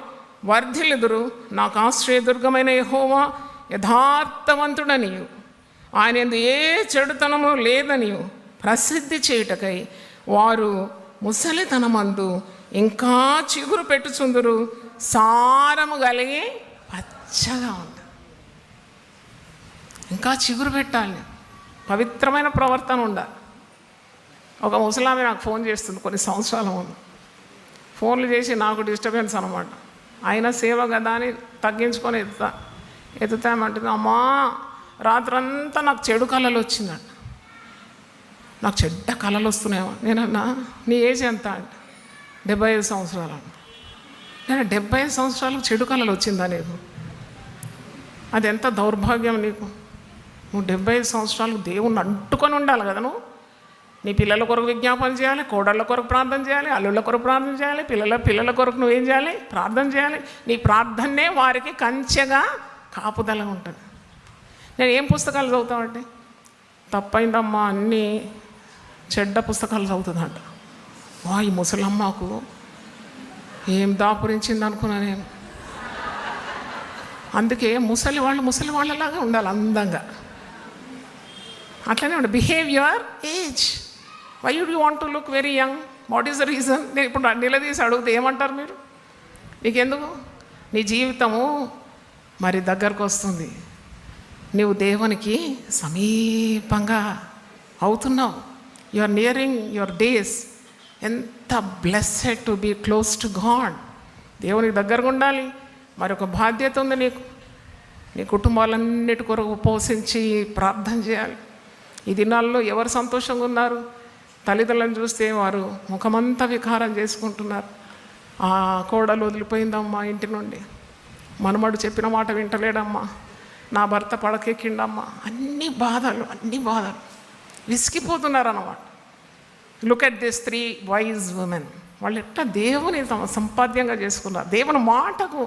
వర్ధిల్లుదురు. నాకు ఆశ్రయదుర్గమైన యెహోవా యథార్థవంతుడనియు ఆయన యందు ఏ చెడుతనము లేదనియు ప్రసిద్ధి చేయుటకై వారు ముసలితనమందు ఇంకా చిగురు పెట్టుచుందురు. సారము కలిగి పచ్చగా ఉంది. ఇంకా చిగురు పెట్టాలి, పవిత్రమైన ప్రవర్తన ఉండాలి. ఒక ముసలామె నాకు ఫోన్ చేస్తుంది కొన్ని సంవత్సరాల ముందు. ఫోన్లు చేసి నాకు డిస్టర్బెన్స్ అనమాట. అయినా సేవ కదా అని తగ్గించుకొని ఎత్తుతామంటుంది. అమ్మా రాత్రంతా నాకు చెడు కళలు వచ్చిందంట. నాకు చెడ్డ కళలు వస్తున్నాయేమో. నేనన్నా నీ ఏజ్ ఎంత అంటే 75 సంవత్సరాలు అన్న. నేను 75 సంవత్సరాలకు చెడు కళలు వచ్చిందా నీకు? అది ఎంత దౌర్భాగ్యం నీకు. నువ్వు 75 సంవత్సరాలకు దేవుణ్ణి అంటుకొని ఉండాలి కదా. నువ్వు నీ పిల్లల కొరకు విజ్ఞాపన చేయాలి, కోడళ్ళ కొరకు ప్రార్థన చేయాలి, అల్లుళ్ళ కొరకు ప్రార్థన చేయాలి, పిల్లల కొరకు నువ్వేం చేయాలి? ప్రార్థన చేయాలి. నీ ప్రార్థనే వారికి కంచెగా కాపుదల ఉంటుంది. నేను ఏం పుస్తకాలు చదువుతామంటే తప్పైందమ్మా అన్నీ చెడ్డ పుస్తకాలు చదువుతుందంట. ఈ ముసలమ్మకు ఏం దాపురించింది అనుకున్నా నేను. అందుకే ముసలి వాళ్ళలాగా ఉండాలి అందంగా. అట్లనే ఉండాలి. Behave your age. Why you'd you want to look very young? What is the reason? నేను ఇప్పుడు నిలదీసి అడిగితే ఏమంటారు మీరు? నీకెందుకు? నీ జీవితము మరి దగ్గరకు వస్తుంది. నీవు దేవునికి సమీపంగా అవుతున్నావు. You are nearing your days. ఎంత blessed to be close to God. దేవునికి దగ్గరగా ఉండాలి. మరొక బాధ్యత ఉంది నీకు. నీ కుటుంబాలన్నిటి కొరకు ఉపవసించి ప్రార్థన చేయాలి. ఈ దినాల్లో ఎవరు సంతోషంగా ఉన్నారు? తల్లిదండ్రులను చూస్తే వారు ముఖమంతా వికారం చేసుకుంటున్నారు. ఆ కోడలు వదిలిపోయిందమ్మా ఇంటి నుండి, మనమడు చెప్పిన మాట వింటలేడమ్మా, నా భర్త పడకెక్కిండమ్మా, అన్ని బాధలు విసిగిపోతున్నారు అన్నమాట. Look at this 3 wise women. వాళ్ళు ఎట్లా దేవుని సంపాద్యంగా చేసుకున్నారు, దేవుని మాటకు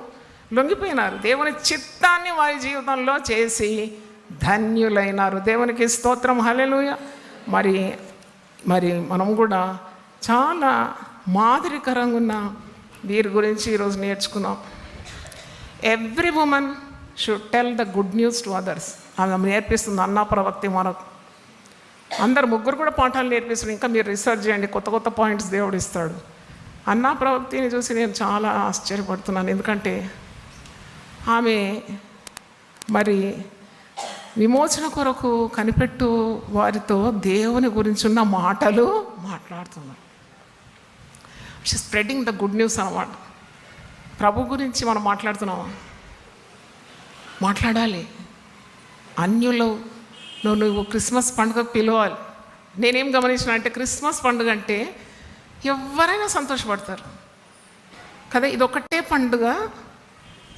లొంగిపోయినారు, దేవుని చిత్తాన్ని వారి జీవితంలో చేసి ధన్యులైనారు. దేవునికి స్తోత్రం, హల్లెలూయా. మరి మనం కూడా చాలా మాదిరికరంగా ఉన్న వీరి గురించి ఈరోజు నేర్చుకున్నాం. Every women should tell the good news to others. ఆమె నేర్పిస్తుంది అన్నా ప్రవక్తి మనకు. అందరు ముగ్గురు కూడా పాఠాలు నేర్పిస్తున్నారు. ఇంకా మీరు రీసెర్చ్ చేయండి, కొత్త పాయింట్స్ దేవుడు ఇస్తాడు. అన్నా ప్రవక్తిని చూసి నేను చాలా ఆశ్చర్యపడుతున్నాను. ఎందుకంటే ఆమె మరి విమోచన కొరకు కనిపెట్టు వారితో దేవుని గురించి ఉన్న మాటలు మాట్లాడుతున్నారు. She spreading the good news అన్నమాట. ప్రభు గురించి మనం మాట్లాడుతున్నామా? మాట్లాడాలి. అన్యులు నువ్వు క్రిస్మస్ పండుగకు పిలవాలి. నేనేం గమనించిన అంటే క్రిస్మస్ పండుగ అంటే ఎవరైనా సంతోషపడతారు కదా. ఇదొకటే పండుగ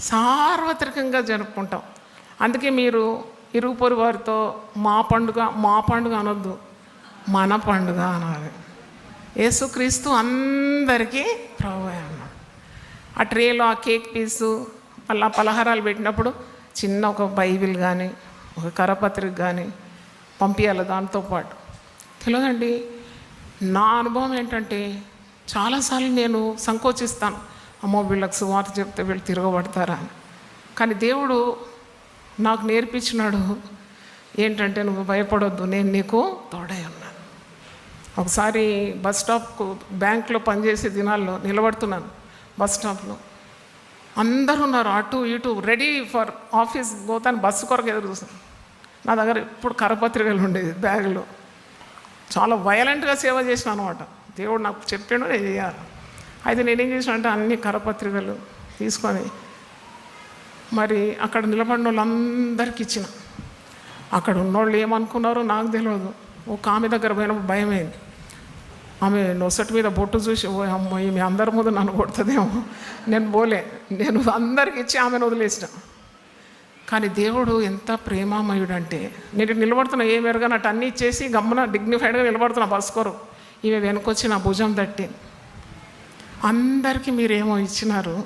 సార్వత్రికంగా జరుపుకుంటాం. అందుకే మీరు ఇరుగు పొరుగు వారితో మా పండుగ అనొద్దు, మన పండుగ అనాలి. యేసుక్రీస్తు అందరికీ ప్రభువే అన్నాడు. ఆ ట్రేలో ఆ కేక్ పీసు మళ్ళీ పలహారాలు పెట్టినప్పుడు చిన్న ఒక బైబిల్ కానీ ఒక కరపత్రిక కానీ పంపించాలి దాంతోపాటు. తెలియదండి, నా అనుభవం ఏంటంటే చాలాసార్లు నేను సంకోచిస్తాను, అమ్మో వీళ్ళకి సువార్త చెప్తే వీళ్ళు తిరగబడతారా అని. కానీ దేవుడు నాకు నేర్పించినాడు ఏంటంటే, నువ్వు భయపడొద్దు, నేను నీకు తోడై ఉన్నాను. ఒకసారి బస్ స్టాప్కు బ్యాంక్లో పనిచేసే దినాల్లో నిలబడుతున్నాను. బస్ స్టాప్లో అందరూ ఉన్నారు, అటు ఇటు రెడీ ఫర్ ఆఫీస్ పోతాను, బస్సు కొరకు ఎదురు చూస్తాను. నా దగ్గర ఇప్పుడు కరపత్రికలు ఉండేది బ్యాగ్లో. చాలా వైలెంట్గా సేవ చేసిన అనమాట. దేవుడు నాకు చెప్పాడు నేను చేయాలి. అయితే నేనేం చేసిన అంటే అన్ని కరపత్రికలు తీసుకొని మరి అక్కడ నిలబడిన వాళ్ళందరికీ ఇచ్చిన. అక్కడ ఉన్నోళ్ళు ఏమనుకున్నారో నాకు తెలియదు. ఒక ఆమె దగ్గర పోయినప్పుడు భయమైంది. ఆమె నొసటి మీద బొట్టు చూసి, ఓ అమ్మో ఈమె అందరి ముందు నన్ను కొడుతుందేమో, నేను అందరికి ఇచ్చి ఆమెను వదిలేసిన. కానీ దేవుడు ఎంత ప్రేమామయుడు అంటే, నేను నిలబడుతున్నా ఏం ఎరగనట్టు అన్నీ ఇచ్చేసి గమ్మున డిగ్నిఫైడ్గా నిలబడుతున్నా బస్ కొరకు. ఈమె వెనుకొచ్చి నా భుజం తట్టి, అందరికీ మీరేమో ఇచ్చినారు,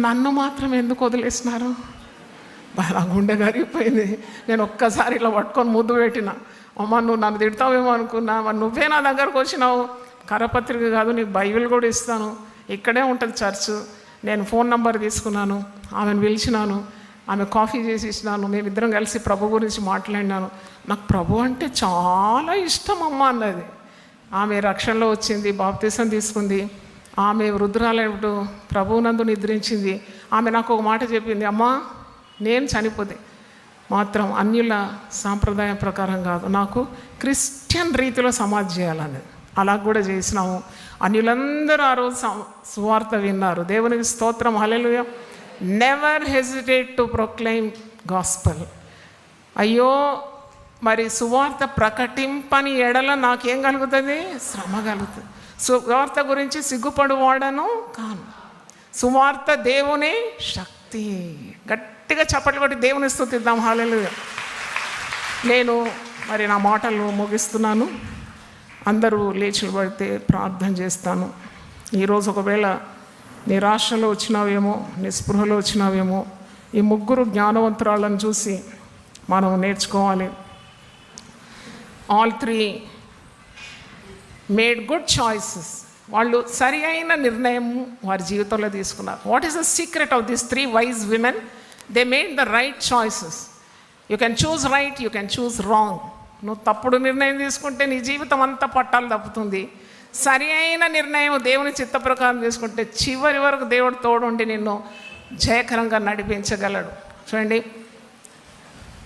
నన్ను మాత్రం ఎందుకు వదిలేసినారు? నా గుండె కరిగిపోయింది. నేను ఒక్కసారి ఇలా పట్టుకొని ముద్దు పెట్టిన. అమ్మ నువ్వు నన్ను తిడతావేమో అనుకున్నా, మరి నువ్వే నా దగ్గరకు వచ్చినావు. కరపత్రిక కాదు, నీకు బైబిల్ కూడా ఇస్తాను, ఇక్కడే ఉంటుంది చర్చ్. నేను ఫోన్ నంబర్ తీసుకున్నాను, ఆమెను పిలిచినాను, ఆమె కాఫీ చేసి ఇచ్చినాను, మేమిద్దరం కలిసి ప్రభు గురించి మాట్లాడినాను. నాకు ప్రభు అంటే చాలా ఇష్టం అమ్మ అన్నది. ఆమె రక్షణలో వచ్చింది, బాప్తీసం తీసుకుంది, ఆమె వృద్ధురాలైనప్పుడు ప్రభువునందు నిద్రించింది. ఆమె నాకు ఒక మాట చెప్పింది, అమ్మా నేను చనిపోతే మాత్రం అన్యుల సాంప్రదాయం ప్రకారం కాదు, నాకు క్రిస్టియన్ రీతిలో సమాధి చేయాలని. అలా కూడా చేసినాము. అన్యులందరూ ఆ రోజు సువార్త విన్నారు. దేవునికి స్తోత్రం, hallelujah. Never hesitate to proclaim gospel. అయ్యో మరి సువార్త ప్రకటింపని ఎడల నాకేం కలుగుతుంది? శ్రమ కలుగుతుంది. సువార్త గురించి సిగ్గుపడువాడను కాను. సువార్త దేవుని శక్తి. గట్టిగా చప్పట్లు కొట్టి దేవుని స్తుతిద్దాం, హల్లెలూయా. నేను మరి నా మాటలు ముగిస్తున్నాను. అందరూ లేచి పడితే ప్రార్థన చేస్తాను. ఈరోజు ఒకవేళ నిరాశలో వచ్చినావేమో, నిస్పృహలో వచ్చినావేమో, ఈ ముగ్గురు జ్ఞానవంతురాలను చూసి మనం నేర్చుకోవాలి. All 3 made good choices. వాళ్ళు సరి అయిన నిర్ణయం వారి జీవితంలో తీసుకున్నారు. What is the secret of this 3 wise women? They made the right choices. You can choose right, you can choose wrong. నువ్వు తప్పుడు నిర్ణయం తీసుకుంటే నీ జీవితం అంతా పట్టాలు తప్పుతుంది. సరి అయిన నిర్ణయం దేవుని చిత్త ప్రకారం తీసుకుంటే చివరి వరకు దేవుడు తోడుండి నిన్ను జయకరంగా నడిపించగలడు. చూడండి,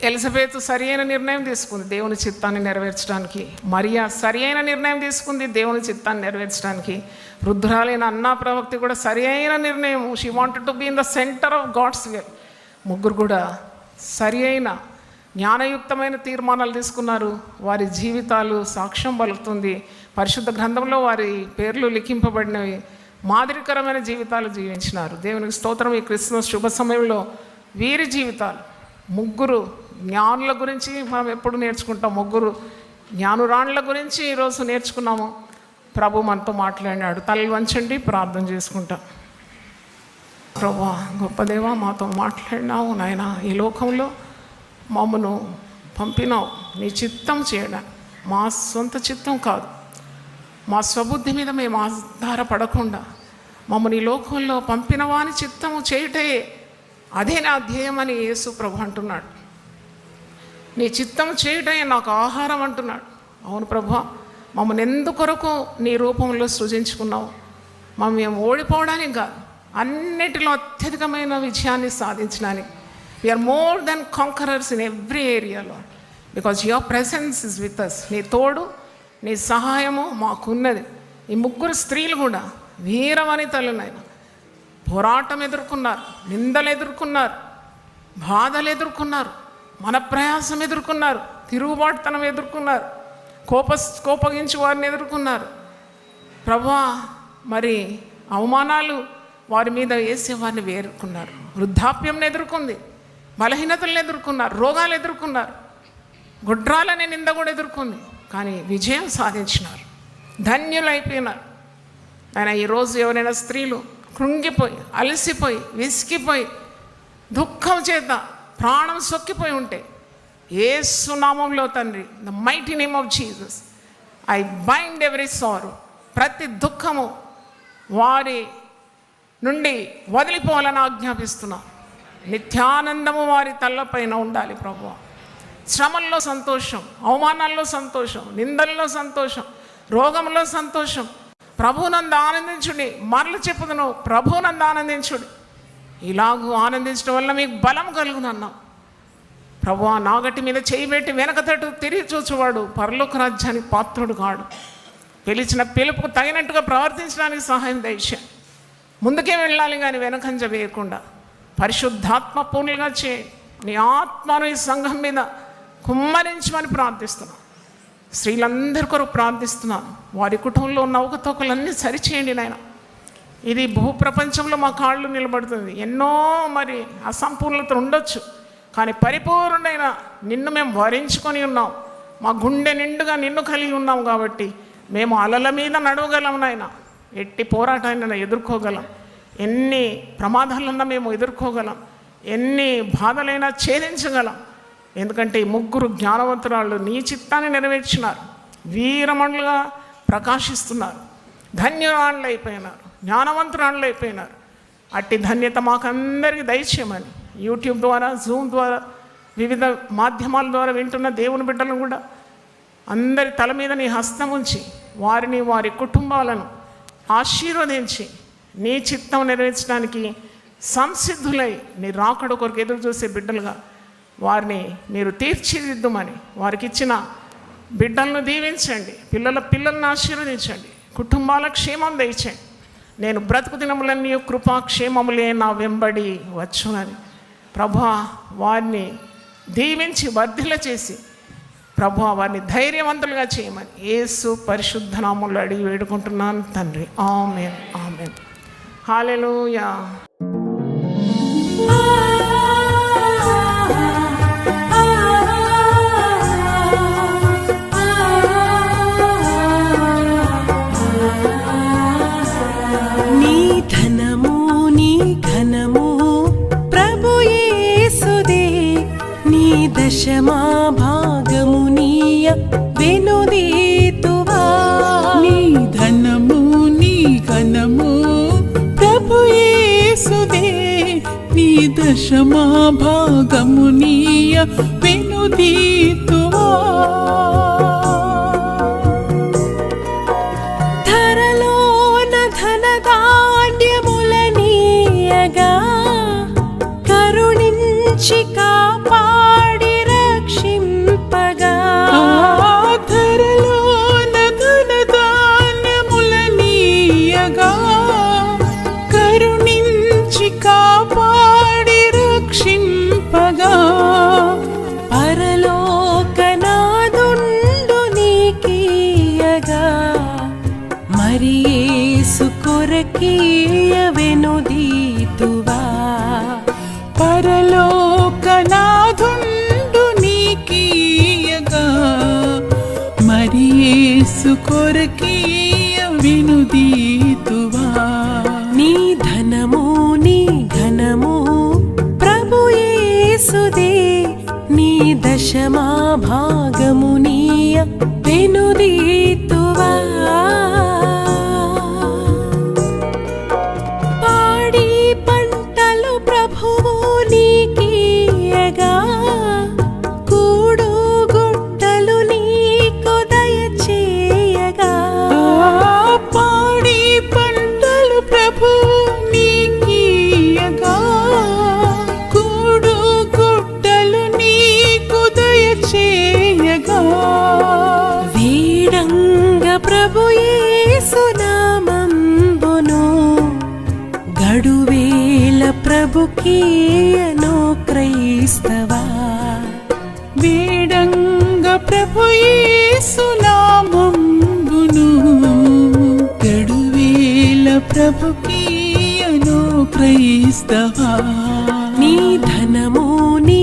ఎలిజబెత్ సరి అయిన నిర్ణయం తీసుకుంది దేవుని చిత్తాన్ని నెరవేర్చడానికి. మరియా సరి అయిన నిర్ణయం తీసుకుంది దేవుని చిత్తాన్ని నెరవేర్చడానికి. వృద్ధురాలైన అన్నా ప్రవక్తి కూడా సరి అయిన నిర్ణయం. She wanted to be in the centre of God's will. ముగ్గురు కూడా సరి అయిన జ్ఞానయుక్తమైన తీర్మానాలు తీసుకున్నారు. వారి జీవితాలు సాక్ష్యం పలుకుతుంది. పరిశుద్ధ గ్రంథంలో వారి పేర్లు లిఖింపబడినవి. మాదిరికరమైన జీవితాలు జీవించినారు. దేవునికి స్తోత్రం. ఈ క్రిస్మస్ శుభ సమయంలో వీరి జీవితాలు, ముగ్గురు జ్ఞానుల గురించి మనం ఎప్పుడు నేర్చుకుంటాం, ముగ్గురు జ్ఞానురాణుల గురించి ఈరోజు నేర్చుకున్నాము. ప్రభు మనతో మాట్లాడినాడు. తలలు వంచండి, ప్రార్థన చేసుకుంటాం. ప్రభువా, గొప్ప దేవా, మాతో మాట్లాడినావు నాయన. ఈ లోకంలో మమ్మను పంపినావు నీ చిత్తం చేయడానికి. మా సొంత చిత్తం కాదు, మా స్వబుద్ధి మీద మేము ఆధారపడకుండా మమ్మల్ని ఈ లోకంలో పంపిన వాని చిత్తము చేయుటే అదే నా ధ్యేయం అని యేసు ప్రభు అంటున్నాడు. నీ చిత్తం చేయుటే నాకు ఆహారం అంటున్నాడు. అవును ప్రభు, మమ్మల్ని ఎందుకొరకు నీ రూపంలో సృజించుకున్నావు? మేము ఓడిపోవడానికి కాదు, అన్నిటిలో అత్యధికమైన విజయాన్ని సాధించడానికి. We are more than conquerors in every ఏరియాలో, because your presence is with us. నీ తోడు, నీ సహాయము మాకున్నది. ఈ ముగ్గురు స్త్రీలు కూడా వీరవనితలునైనా పోరాటం ఎదుర్కొన్నారు, నిందలు ఎదుర్కొన్నారు, బాధలు ఎదుర్కొన్నారు, మన ప్రయాసం ఎదుర్కొన్నారు, తిరుగుబాటుతనం ఎదుర్కొన్నారు, కోపగించి వారిని ఎదుర్కొన్నారు. ప్రభువా, మరి అవమానాలు వారి మీద వేసే వారిని ఎదుర్కొన్నారు. వృద్ధాప్యంని ఎదుర్కొంది, బలహీనతలను ఎదుర్కొన్నారు, రోగాలు ఎదుర్కొన్నారు, గుడ్రాలనే నింద కూడా ఎదుర్కొంది. కానీ విజయం సాధించినారు, ధన్యులైపోయినారు. ఆయన ఈరోజు ఎవరైనా స్త్రీలు కృంగిపోయి, అలసిపోయి, విసిగిపోయి, దుఃఖం చేత ప్రాణం సొక్కిపోయి ఉంటే, యేసు నామంలో తండ్రి, the mighty name of Jesus, I bind every sorrow, ప్రతి దుఃఖము వారి నుండి వదిలిపోవాలని ఆజ్ఞాపిస్తున్నా. నిత్యానందము వారి తల్లపైన ఉండాలి ప్రభువా. శ్రమల్లో సంతోషం, అవమానాల్లో సంతోషం, నిందల్లో సంతోషం, రోగంలో సంతోషం. ప్రభువునందు ఆనందించుడి. మరలు చెప్పుదును, ప్రభువునందు ఆనందించుడి. ఇలాగూ ఆనందించడం వల్ల మీకు బలం కలుగునన్నావు. ప్రభువా, నాగటి మీద చేయి పెట్టి వెనక తట్టు తిరిగి చూచువాడు పరలోక రాజ్యానికి పాత్రుడు కాడు. పిలిచిన పిలుపుకు తగినట్టుగా ప్రవర్తించడానికి సహాయం దయచేయండి. ముందుకే వెళ్ళాలి కానీ వెనకంజ వేయకుండా పరిశుద్ధాత్మ పూర్ణులుగా చేయండి. నీ ఆత్మను ఈ సంఘం మీద కుమ్మరించమని ప్రార్థిస్తున్నాను. స్త్రీలందరి కొరకు ప్రార్థిస్తున్నాను. వారి కుటుంబంలో ఉన్న అవకతవకలన్నీ సరిచేయండి నాయన. ఇది భూప్రపంచంలో మా కాళ్ళు నిలబడుతుంది. ఎన్నో మరి అసంపూర్ణత ఉండొచ్చు, కానీ పరిపూర్ణమైన నిన్ను మేము వరించుకొని ఉన్నాం. మా గుండె నిండుగా నిన్ను కలిగి ఉన్నాం కాబట్టి మేము అలల మీద నడవగలం నాయన. ఎట్టి పోరాటాన్ని ఎదుర్కోగలం. ఎన్ని ప్రమాదాలన్నా మేము ఎదుర్కోగలం. ఎన్ని బాధలైనా ఛేదించగలం. ఎందుకంటే ఈ ముగ్గురు జ్ఞానవంతురాళ్ళు నీ చిత్తాన్ని నెరవేర్చినారు, వీరమణులుగా ప్రకాశిస్తున్నారు, ధన్యవాళ్ళు అయిపోయినారు, జ్ఞానవంతురాళ్ళు అయిపోయినారు. అట్టి ధన్యత మాకందరికీ దయచేయమని యూట్యూబ్ ద్వారా, జూమ్ ద్వారా, వివిధ మాధ్యమాల ద్వారా వింటున్న దేవుని బిడ్డలను కూడా అందరి తల మీద నీ హస్తం ఉంచి వారిని, వారి కుటుంబాలను ఆశీర్వదించి నీ చిత్తం నెరవేర్చడానికి సంసిద్ధులై నీ రాకడ కొరకు ఎదురు చూసే బిడ్డలుగా వారిని మీరు తీర్చిదిద్దుమని, వారికి ఇచ్చిన బిడ్డలను దీవించండి, పిల్లలను ఆశీర్వదించండి, కుటుంబాల క్షేమం దయచేయండి. నేను బ్రతుకు దినములన్నీ కృపాక్షేమములే నా వెంబడి వచ్చునని ప్రభువా వారిని దీవించి వర్ధిల్ల చేసి ప్రభువా వారిని ధైర్యవంతులుగా చేయమని యేసు పరిశుద్ధ నామములో అడిగి వేడుకుంటున్నాను తండ్రి. ఆమేన్, ఆమేన్. హల్లెలూయా. నీ ధనము నీ ఘనము ప్రభు యేసుదే, నీ దశమా భాగము నీయ వెనుదీతువా. నీ ధనము నీ ఘనము ప్రభు యేసుదే, నీ దశమా భాగము నీయ వెనుదీతువా. ధరలోన ధనధాన్యములనీయగా కరుణించి కాపాడి రక్షింపగా. ధరలోన ధనధాన్యములనీయగా కరుణించి కాపాడి రక్షింపగా. పరలోకనాదుండ యేసు కొరకీయ వినుదీతువా నీ ధనము నీ ఘనము ప్రభు యేసుదే నీ దశమా భాగము నీయ వెనుదీతువా పాడి పంటలు ప్రభువు నీకీయగా కూడు గుట్టలు నీకు దయచేయగా పాడి పంటలు ప్రభు నీకీయగా కూడు గుట్టలు నీకు దయచేయగా వీడంగ ప్రభు యేసు నామంబును గడువేల ప్రభుకీయను క్రైస్తవా వేడంగ ప్రభు యేసు నామంబును గడువేల ప్రభుకీయను క్రైస్తవా నీ ధనము నీ